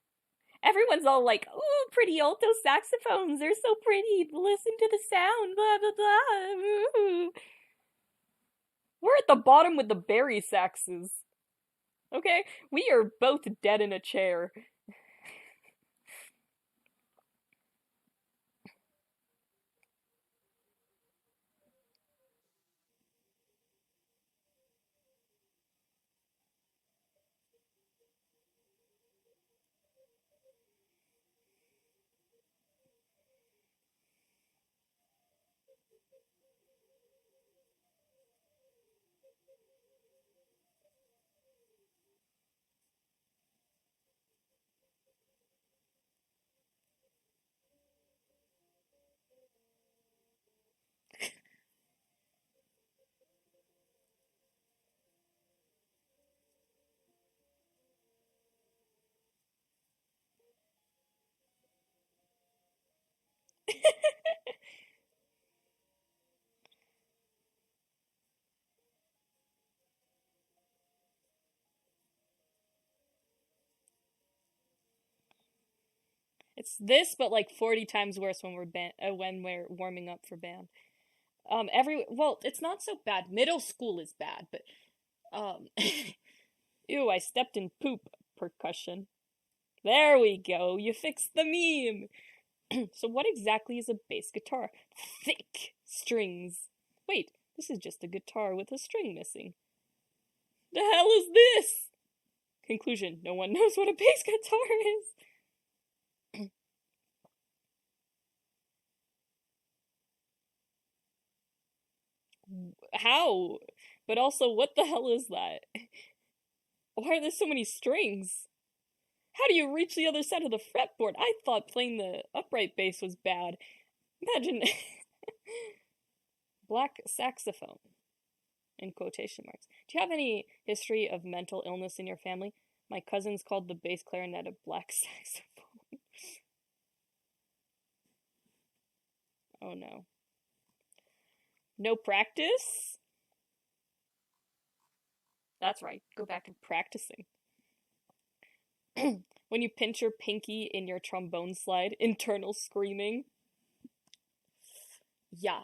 Everyone's all like, ooh, pretty alto saxophones. They're so pretty. Listen to the sound. Blah, blah, blah. Ooh. We're at the bottom with the bari saxes. Okay? We are both dead in a chair. It's this, but like 40 times worse when when we're warming up for band. Well, it's not so bad. Middle school is bad, but ew, I stepped in poop. Percussion. There we go. You fixed the meme. So what exactly is a bass guitar? Thick strings. Wait, this is just a guitar with a string missing. The hell is this? Conclusion: no one knows what a bass guitar is. How? But also, what the hell is that? Why are there so many strings? How do you reach the other side of the fretboard? I thought playing the upright bass was bad. Imagine black saxophone in quotation marks. Do you have any history of mental illness in your family? My cousins called the bass clarinet a black saxophone. Oh no. No practice? That's right. Go back to practicing. When you pinch your pinky in your trombone slide, internal screaming. Yeah,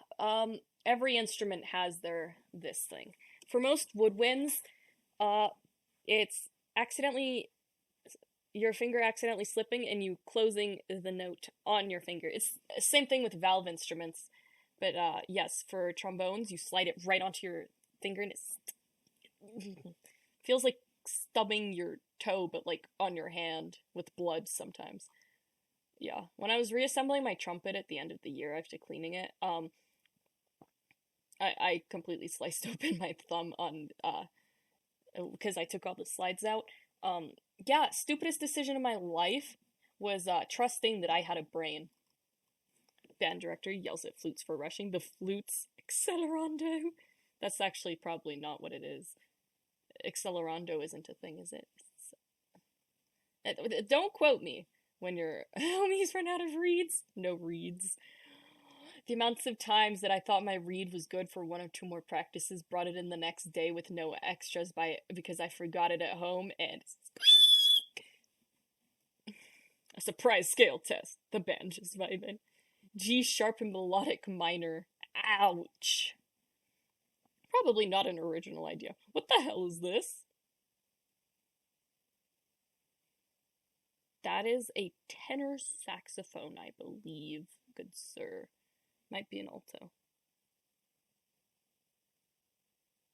every instrument has this thing. For most woodwinds, it's accidentally your finger accidentally slipping and you closing the note on your finger. It's the same thing with valve instruments. But yes, for trombones, you slide it right onto your finger and it feels like stubbing your toe, but like on your hand with blood sometimes. Yeah, when I was reassembling my trumpet at the end of the year after cleaning it, I completely sliced open my thumb on because I took all the slides out. Yeah, stupidest decision of my life was trusting that I had a brain. Band director yells at flutes for rushing. The flutes accelerando. That's actually probably not what it is. Accelerando isn't a thing, is it? Don't quote me when your homies run out of reeds. No reeds. The amounts of times that I thought my read was good for one or two more practices, brought it in the next day with no extras because I forgot it at home, and a surprise scale test. The band is vibing. G sharp and melodic minor. Ouch. Probably not an original idea. What the hell is this? That is a tenor saxophone, I believe, good sir. Might be an alto.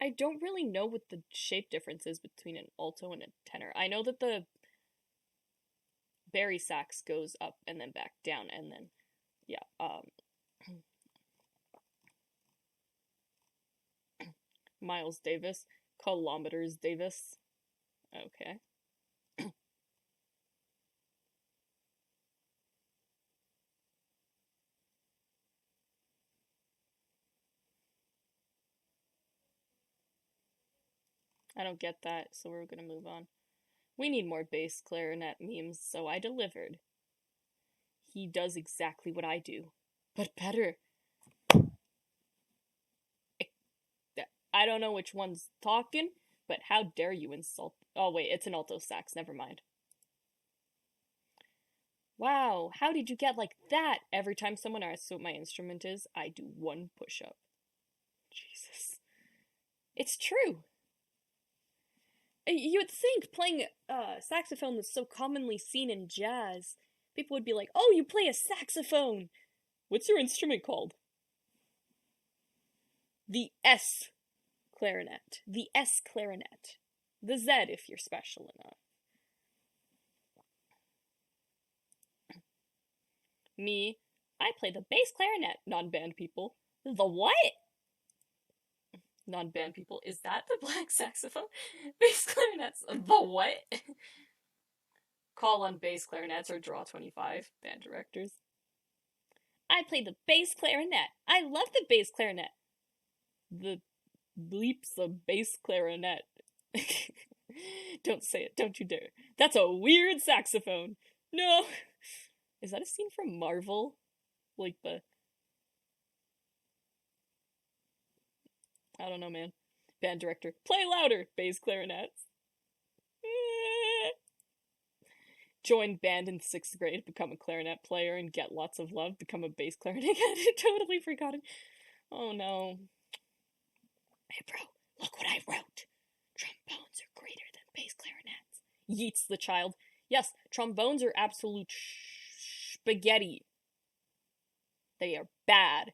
I don't really know what the shape difference is between an alto and a tenor. I know that the bari sax goes up and then back down, and then, yeah, Miles Davis. Kilometers Davis. Okay. I don't get that, so we're gonna move on. We need more bass clarinet memes, so I delivered. He does exactly what I do, but better. I don't know which one's talking, but how dare you insult... Oh wait, it's an alto sax, never mind. Wow, how did you get like that? Every time someone asks what my instrument is, I do one push-up. Jesus. It's true. You would think playing saxophone was so commonly seen in jazz. People would be like, oh, you play a saxophone! What's your instrument called? The S clarinet. The S clarinet. The Z if you're special enough. Me, I play the bass clarinet, non-band people. The what? Non-band people, is that the black saxophone? Bass clarinets, the what? Call on bass clarinets or draw 25, band directors. I play the bass clarinet. I love the bass clarinet. The bleeps a bass clarinet. Don't say it, don't you dare. That's a weird saxophone. No. Is that a scene from Marvel? Like the... I don't know, man. Band director, play louder, bass clarinets. Join band in 6th grade, become a clarinet player, and get lots of love, become a bass clarinet. I totally forgot it. Oh no. Hey bro, look what I wrote. Trombones are greater than bass clarinets. Yeets the child. Yes, trombones are absolute spaghetti. They are bad.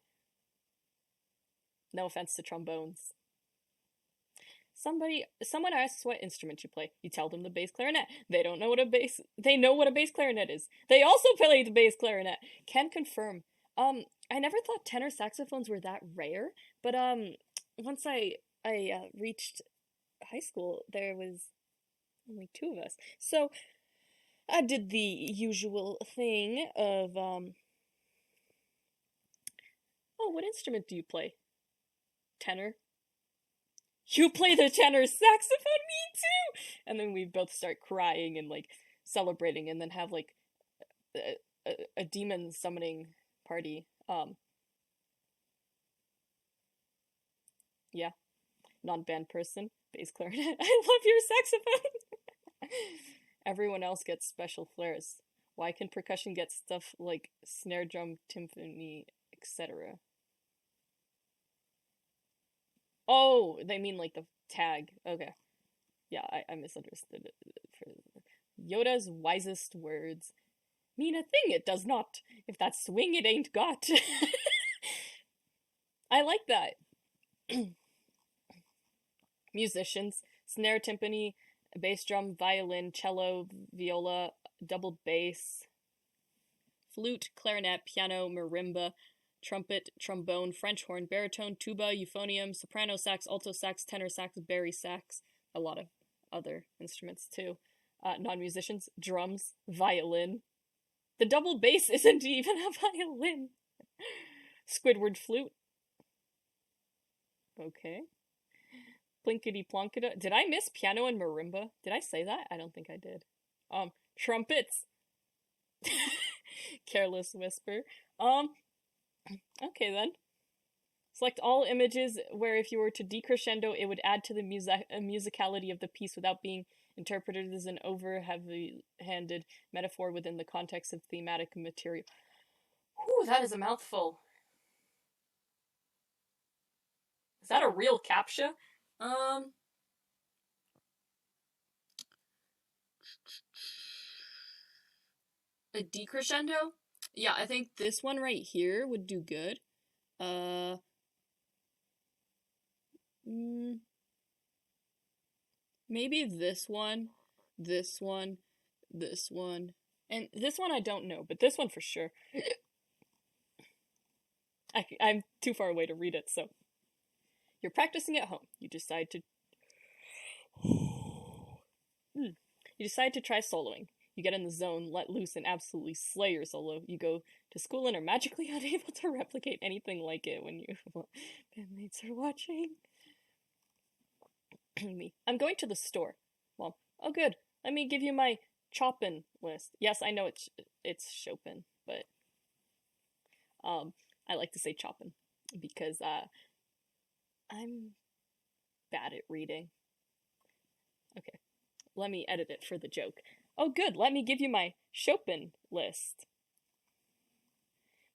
No offense to trombones. Someone asks what instrument you play. You tell them the bass clarinet. They know what a bass clarinet is. They also play the bass clarinet. Can confirm. I never thought tenor saxophones were that rare, but once I reached high school, there was only 2 of us. So I did the usual thing of oh, what instrument do you play? Tenor. You play the tenor saxophone? Me too! And then we both start crying and, like, celebrating and then have, like, a demon summoning party. Yeah. Non-band person. Bass clarinet. I love your saxophone! Everyone else gets special flares. Why can percussion get stuff like snare drum, timpani, etc.? Oh, they mean like the tag. Okay. Yeah, I misunderstood it. For Yoda's wisest words mean a thing it does not. If that swing it ain't got. I like that. Musicians. Snare, timpani, bass drum, violin, cello, viola, double bass, flute, clarinet, piano, marimba, trumpet, trombone, French horn, baritone, tuba, euphonium, soprano sax, alto sax, tenor sax, bari sax, a lot of other instruments too. Non-musicians, drums, violin. The double bass isn't even a violin. Squidward flute. Okay. Plinkety plonketa. Did I miss piano and marimba? Did I say that? I don't think I did. Trumpets. Careless whisper. Okay then. Select all images where if you were to decrescendo, it would add to the musicality of the piece without being interpreted as an over heavy-handed metaphor within the context of thematic material. Whew, that is a mouthful. Is that a real CAPTCHA? A decrescendo? Yeah, I think this one right here would do good. Maybe this one, this one, this one, and this one I don't know, but this one for sure. I'm too far away to read it, so. You're practicing at home. You decide to... You decide to try soloing. You get in the zone, let loose, and absolutely slay your solo. You go to school and are magically unable to replicate anything like it when your bandmates are watching. Me. I'm going to the store. Well, oh good. Let me give you my Chopin list. Yes, I know it's Chopin, but I like to say Chopin because I'm bad at reading. Okay. Let me edit it for the joke. Oh good, let me give you my Chopin list.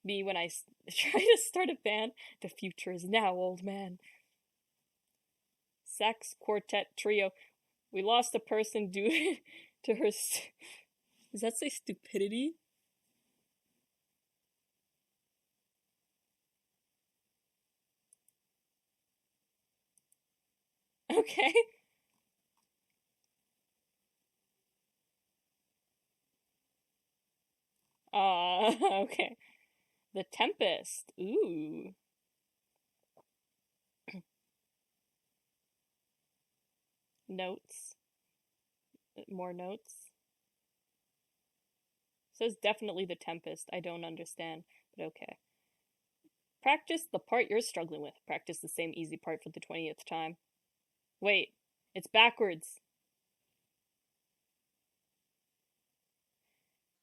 Me when I try to start a band, the future is now, old man. Sax, quartet, trio. We lost a person due to her... Does that say stupidity? Okay. Okay. The Tempest. Ooh. Notes. More notes. Says definitely The Tempest. I don't understand, but okay. Practice the part you're struggling with. Practice the same easy part for the 20th time. Wait, it's backwards.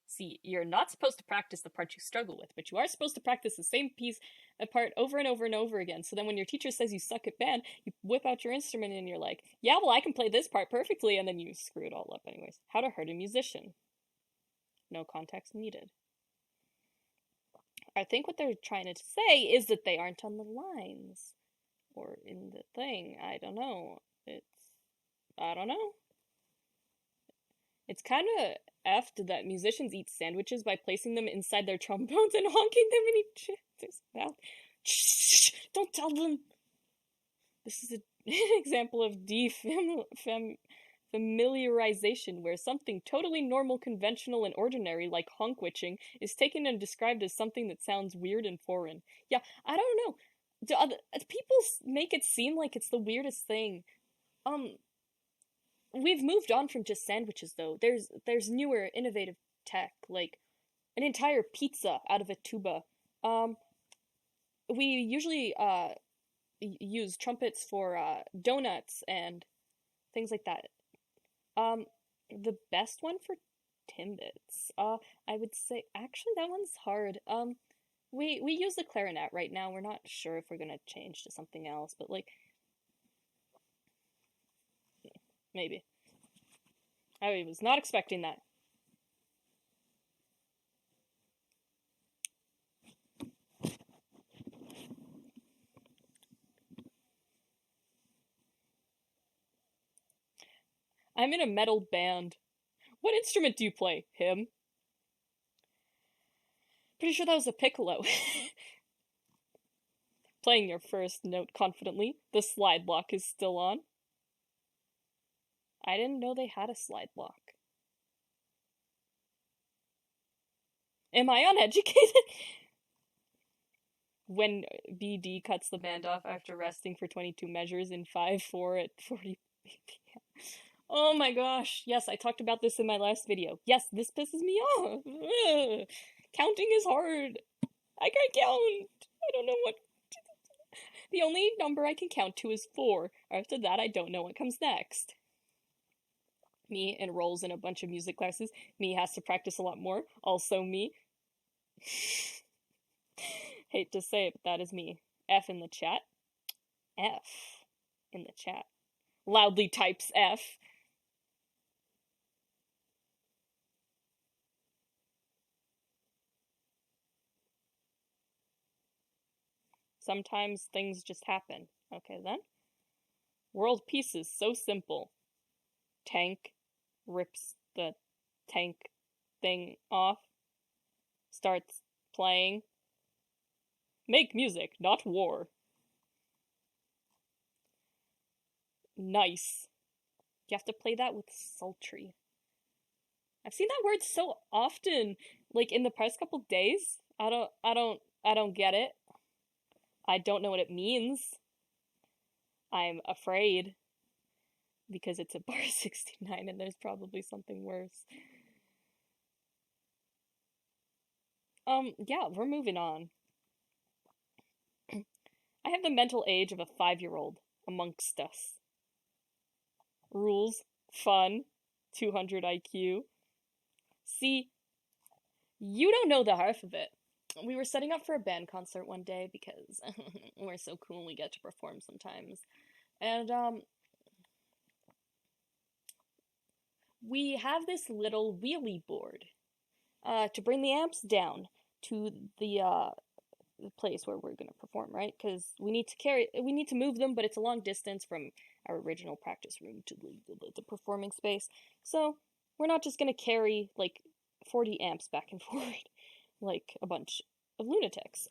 See, you're not supposed to practice the part you struggle with, but you are supposed to practice the same piece part over and over and over again. So then when your teacher says you suck at band, you whip out your instrument and you're like, yeah, well, I can play this part perfectly, and then you screw it all up anyways. How to hurt a musician. No context needed. I think what they're trying to say is that they aren't on the lines. Or in the thing. I don't know. I don't know. It's kind of effed that musicians eat sandwiches by placing them inside their trombones and honking them in each other's mouth. Shh! Don't tell them! This is an example of familiarization, where something totally normal, conventional, and ordinary, like honk-witching, is taken and described as something that sounds weird and foreign. Yeah, I don't know. People make it seem like it's the weirdest thing. We've moved on from just sandwiches, though. There's newer, innovative tech, like an entire pizza out of a tuba. We usually use trumpets for donuts and things like that. The best one for timbits, I would say, actually that one's hard. We use the clarinet right now. We're not sure if we're gonna change to something else, but like, maybe. I was not expecting that. I'm in a metal band. What instrument do you play? Him? Pretty sure that was a piccolo. Playing your first note confidently. The slide lock is still on. I didn't know they had a slide lock. Am I uneducated? When BD cuts the band off after resting for 22 measures in 5/4 at 40 BPM. Oh my gosh. Yes, I talked about this in my last video. Yes, this pisses me off. Ugh. Counting is hard. I can't count. I don't know what. The only number I can count to is 4. After that, I don't know what comes next. Me enrolls in a bunch of music classes. Me has to practice a lot more. Also me. Hate to say it, but that is me. F in the chat. F in the chat. Loudly types F. Sometimes things just happen. Okay then. World peace is so simple. Tank rips the tank thing off. Starts playing. Make music, not war. Nice. You have to play that with sultry. I've seen that word so often, like in the past couple days. I don't get it. I don't know what it means. I'm afraid. Because it's a bar 69 and there's probably something worse. Yeah, we're moving on. I have the mental age of a 5-year-old amongst us. Rules, fun, 200 IQ. See, you don't know the half of it. We were setting up for a band concert one day because we're so cool we get to perform sometimes. And, we have this little wheelie board to bring the amps down to the place where we're gonna perform, right? Because we need to move them, but it's a long distance from our original practice room to the performing space. So we're not just gonna carry like 40 amps back and forth like a bunch of lunatics.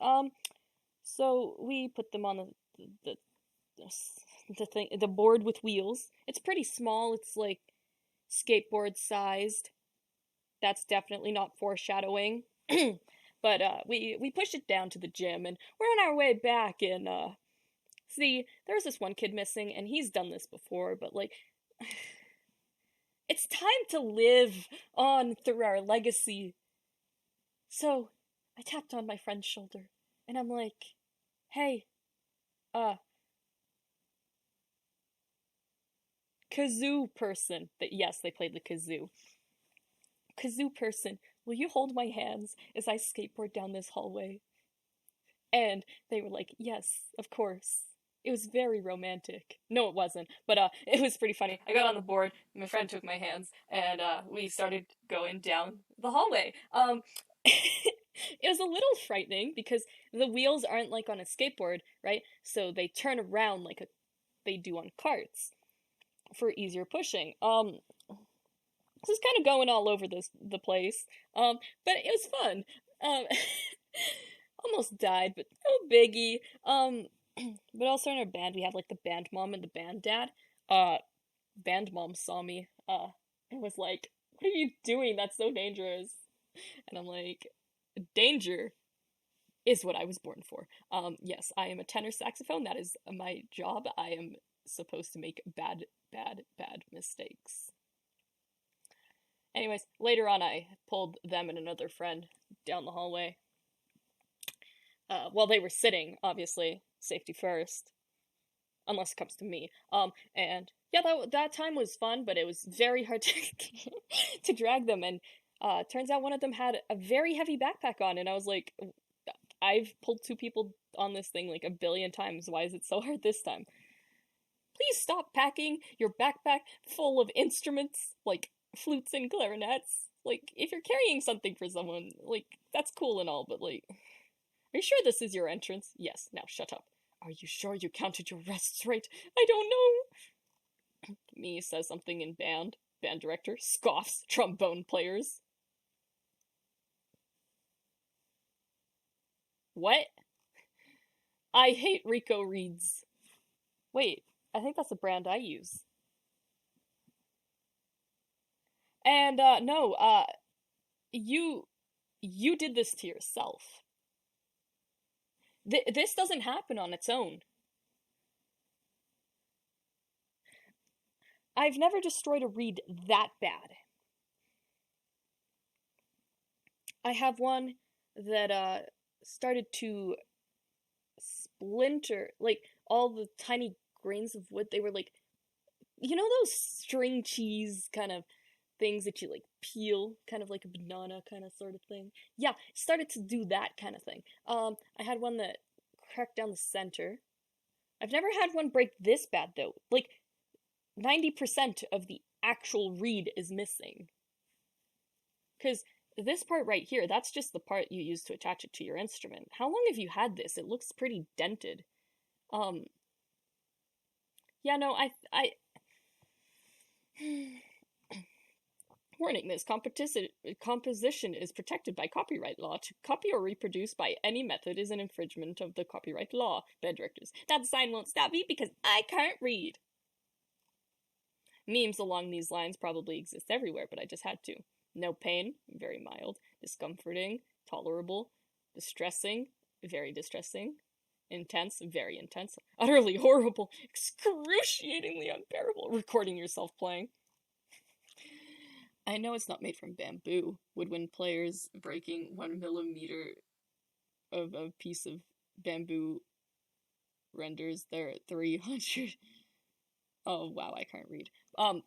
So we put them on the board with wheels. It's pretty small. It's like skateboard sized. That's definitely not foreshadowing. But we pushed it down to the gym and we're on our way back and see, there's this one kid missing and he's done this before, but like it's time to live on through our legacy. So I tapped on my friend's shoulder and I'm like, hey, kazoo person. Yes, they played the kazoo. Kazoo person, will you hold my hands as I skateboard down this hallway? And they were like, yes, of course. It was very romantic. No, it wasn't, but it was pretty funny. I got on the board, my friend took my hands, and we started going down the hallway. It was a little frightening because the wheels aren't like on a skateboard, right? So they turn around like they do on carts for easier pushing. This is kind of going all over the place. But it was fun. Almost died, but no biggie. But also in our band, we have like the band mom and the band dad. Band mom saw me, and was like, "What are you doing? That's so dangerous." And I'm like, "Danger is what I was born for." Yes, I am a tenor saxophone. That is my job. I am supposed to make bad mistakes. Anyways, later on, I pulled them and another friend down the hallway. While they were sitting, obviously, safety first, unless it comes to me. And yeah, that time was fun, but it was very hard to drag them. And turns out one of them had a very heavy backpack on, and I was like, I've pulled 2 people on this thing like a billion times. Why is it so hard this time? Please stop packing your backpack full of instruments like flutes and clarinets. Like, if you're carrying something for someone, like, that's cool and all, but like, are you sure this is your entrance? Yes, now shut up. Are you sure you counted your rests right? I don't know. Me says something in band. Band director scoffs trombone players. What? I hate Rico Reeds. Wait, I think that's a brand I use. And, no, you did this to yourself. This doesn't happen on its own. I've never destroyed a reed that bad. I have one that, started to splinter, like, all the tiny grains of wood, they were like, you know those string cheese kind of things that you like peel, kind of like a banana kind of sort of thing. Yeah, started to do that kind of thing. I had one that cracked down the center. I've never had one break this bad though. Like 90% of the actual reed is missing. Because this part right here, that's just the part you use to attach it to your instrument. How long have you had this? It looks pretty dented. Yeah, no, I Warning, this composition is protected by copyright law. To copy or reproduce by any method is an infringement of the copyright law. Band directors. That sign won't stop me because I can't read. Memes along these lines probably exist everywhere, but I just had to. No pain, very mild. Discomforting, tolerable. Distressing, very distressing. Intense, very intense. Utterly horrible, excruciatingly unbearable. Recording yourself playing. I know it's not made from bamboo. Woodwind players breaking 1 millimeter of a piece of bamboo renders their 300. Oh wow, I can't read.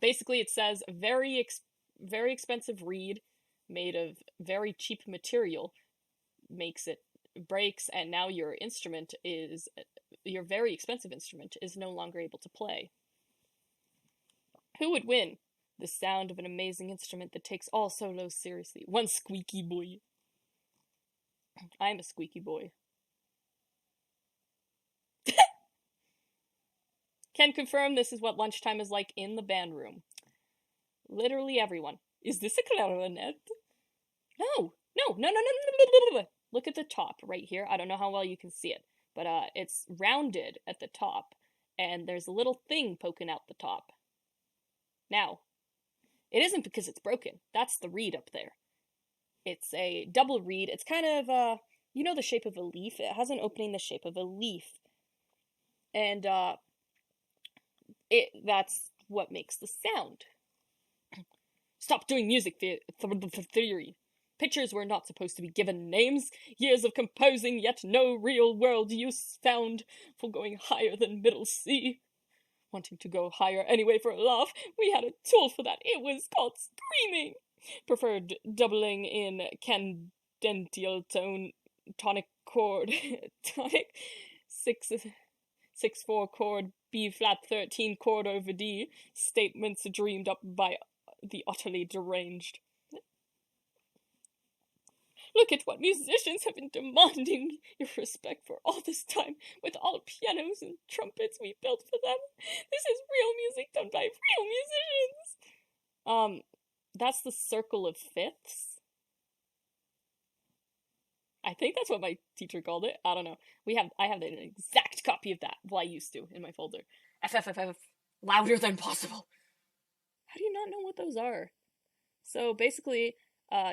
Basically it says very expensive reed made of very cheap material makes it breaks, and now your very expensive instrument is no longer able to play. Who would win? The sound of an amazing instrument that takes all solos seriously. One squeaky boy. I'm a squeaky boy. Can confirm this is what lunchtime is like in the band room. Literally everyone. Is this a clarinet? No. Look at the top right here. I don't know how well you can see it, but it's rounded at the top, and there's a little thing poking out the top. Now, it isn't because it's broken. That's the reed up there. It's a double reed. It's kind of, you know the shape of a leaf? It has an opening the shape of a leaf. And, that's what makes the sound. Stop doing music theory. Pictures were not supposed to be given names. Years of composing, yet no real world use found for going higher than middle C. Wanting to go higher anyway for a laugh, we had a tool for that. It was called screaming. Preferred doubling in cadential tone, tonic chord, tonic 6/4 chord, B flat 13 chord over D. Statements dreamed up by the utterly deranged. Look at what musicians have been demanding your respect for all this time, with all pianos and trumpets we built for them. This is real music done by real musicians. That's the circle of fifths. I think that's what my teacher called it. I don't know. I have an exact copy of that. Well, I used to in my folder. FFFF, louder than possible. How do you not know what those are? So basically,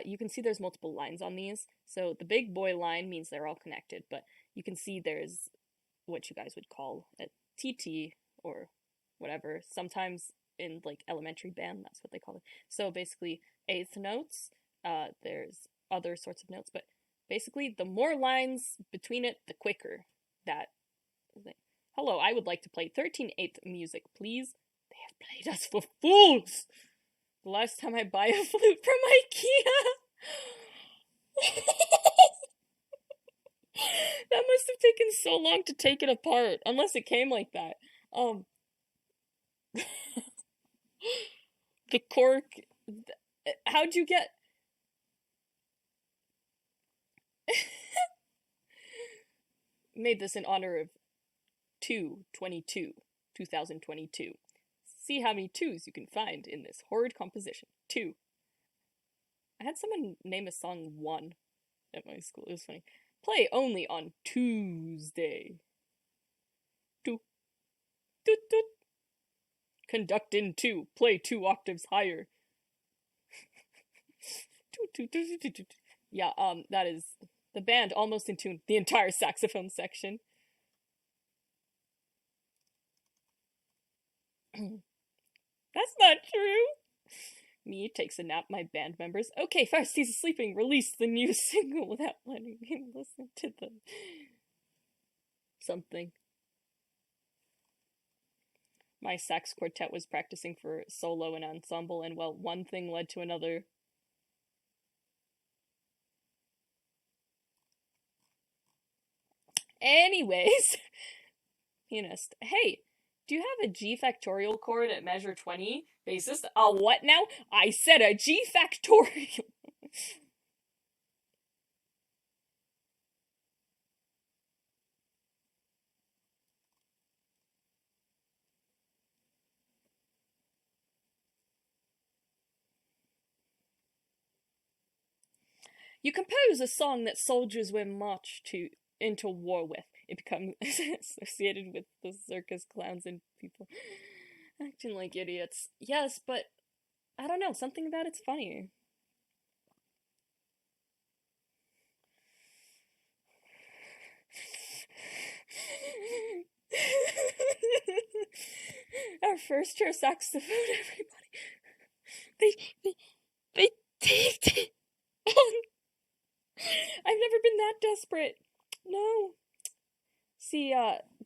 you can see there's multiple lines on these. So the big boy line means they're all connected, but you can see there's what you guys would call a TT or whatever. Sometimes in like elementary band, that's what they call it. So basically eighth notes, there's other sorts of notes, but basically the more lines between it, the quicker that thing. Hello, I would like to play 13/8 music, please. They have played us for fools! The last time I buy a flute from IKEA. That must have taken so long to take it apart, unless it came like that. The cork. How'd you get? Made this in honor of 2022. See how many twos you can find in this horrid composition. 2. I had someone name a song 1 at my school. It was funny. Play only on Tuesday. 2. Toot toot. Conduct in 2. Play 2 octaves higher. Toot toot toot toot toot. Yeah, that is the band almost in tune. The entire saxophone section. That's not true. Me takes a nap, my band members. Okay, first he's sleeping. Release the new single without letting him listen to the something. My sax quartet was practicing for solo and ensemble, and well, one thing led to another. Anyways, pianist. Hey, do you have a G factorial chord at measure 20? Bassist. A what now? I said a G factorial. You compose a song that soldiers will march to into war with. It becomes associated with the circus clowns and people acting like idiots. Yes, but I don't know, something about it's funny. Our first chair saxophone, everybody. They, they, they taped it on. I've never been that desperate. No. See,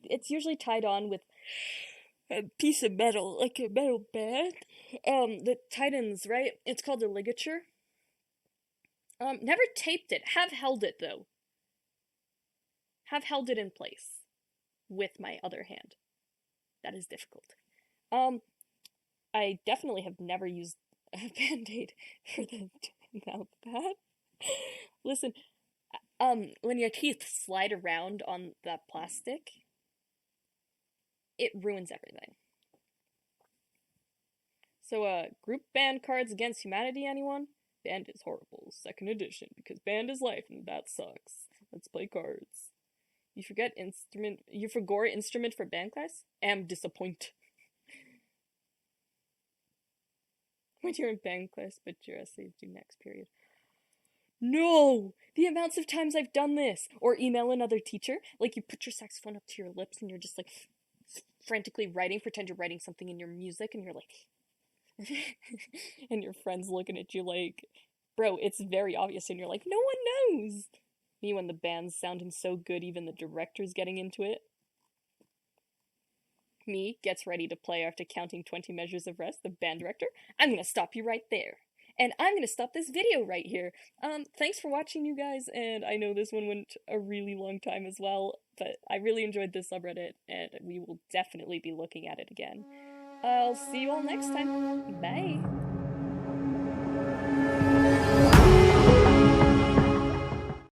it's usually tied on with a piece of metal, like a metal band. That tightens, right? It's called a ligature. Never taped it. Have held it, though. Have held it in place with my other hand. That is difficult. I definitely have never used a band-aid for the mouth pad. Listen, when your teeth slide around on that plastic, it ruins everything. So, group band Cards Against Humanity, anyone? Band is horrible. Second edition, because band is life and that sucks. Let's play cards. You forgot instrument for band class? Am disappointed. When you're in band class, but your essays due next period. No! The amounts of times I've done this! Or email another teacher. Like, you put your saxophone up to your lips and you're just, like, frantically writing. Pretend you're writing something in your music and you're like... and your friend's looking at you like... Bro, it's very obvious and you're like, no one knows! Me when the band's sounding so good even the director's getting into it. Me gets ready to play after counting 20 measures of rest. The band director, I'm gonna stop you right there. And I'm gonna stop this video right here. Thanks for watching, you guys, and I know this one went a really long time as well, but I really enjoyed this subreddit, and we will definitely be looking at it again. I'll see you all next time. Bye!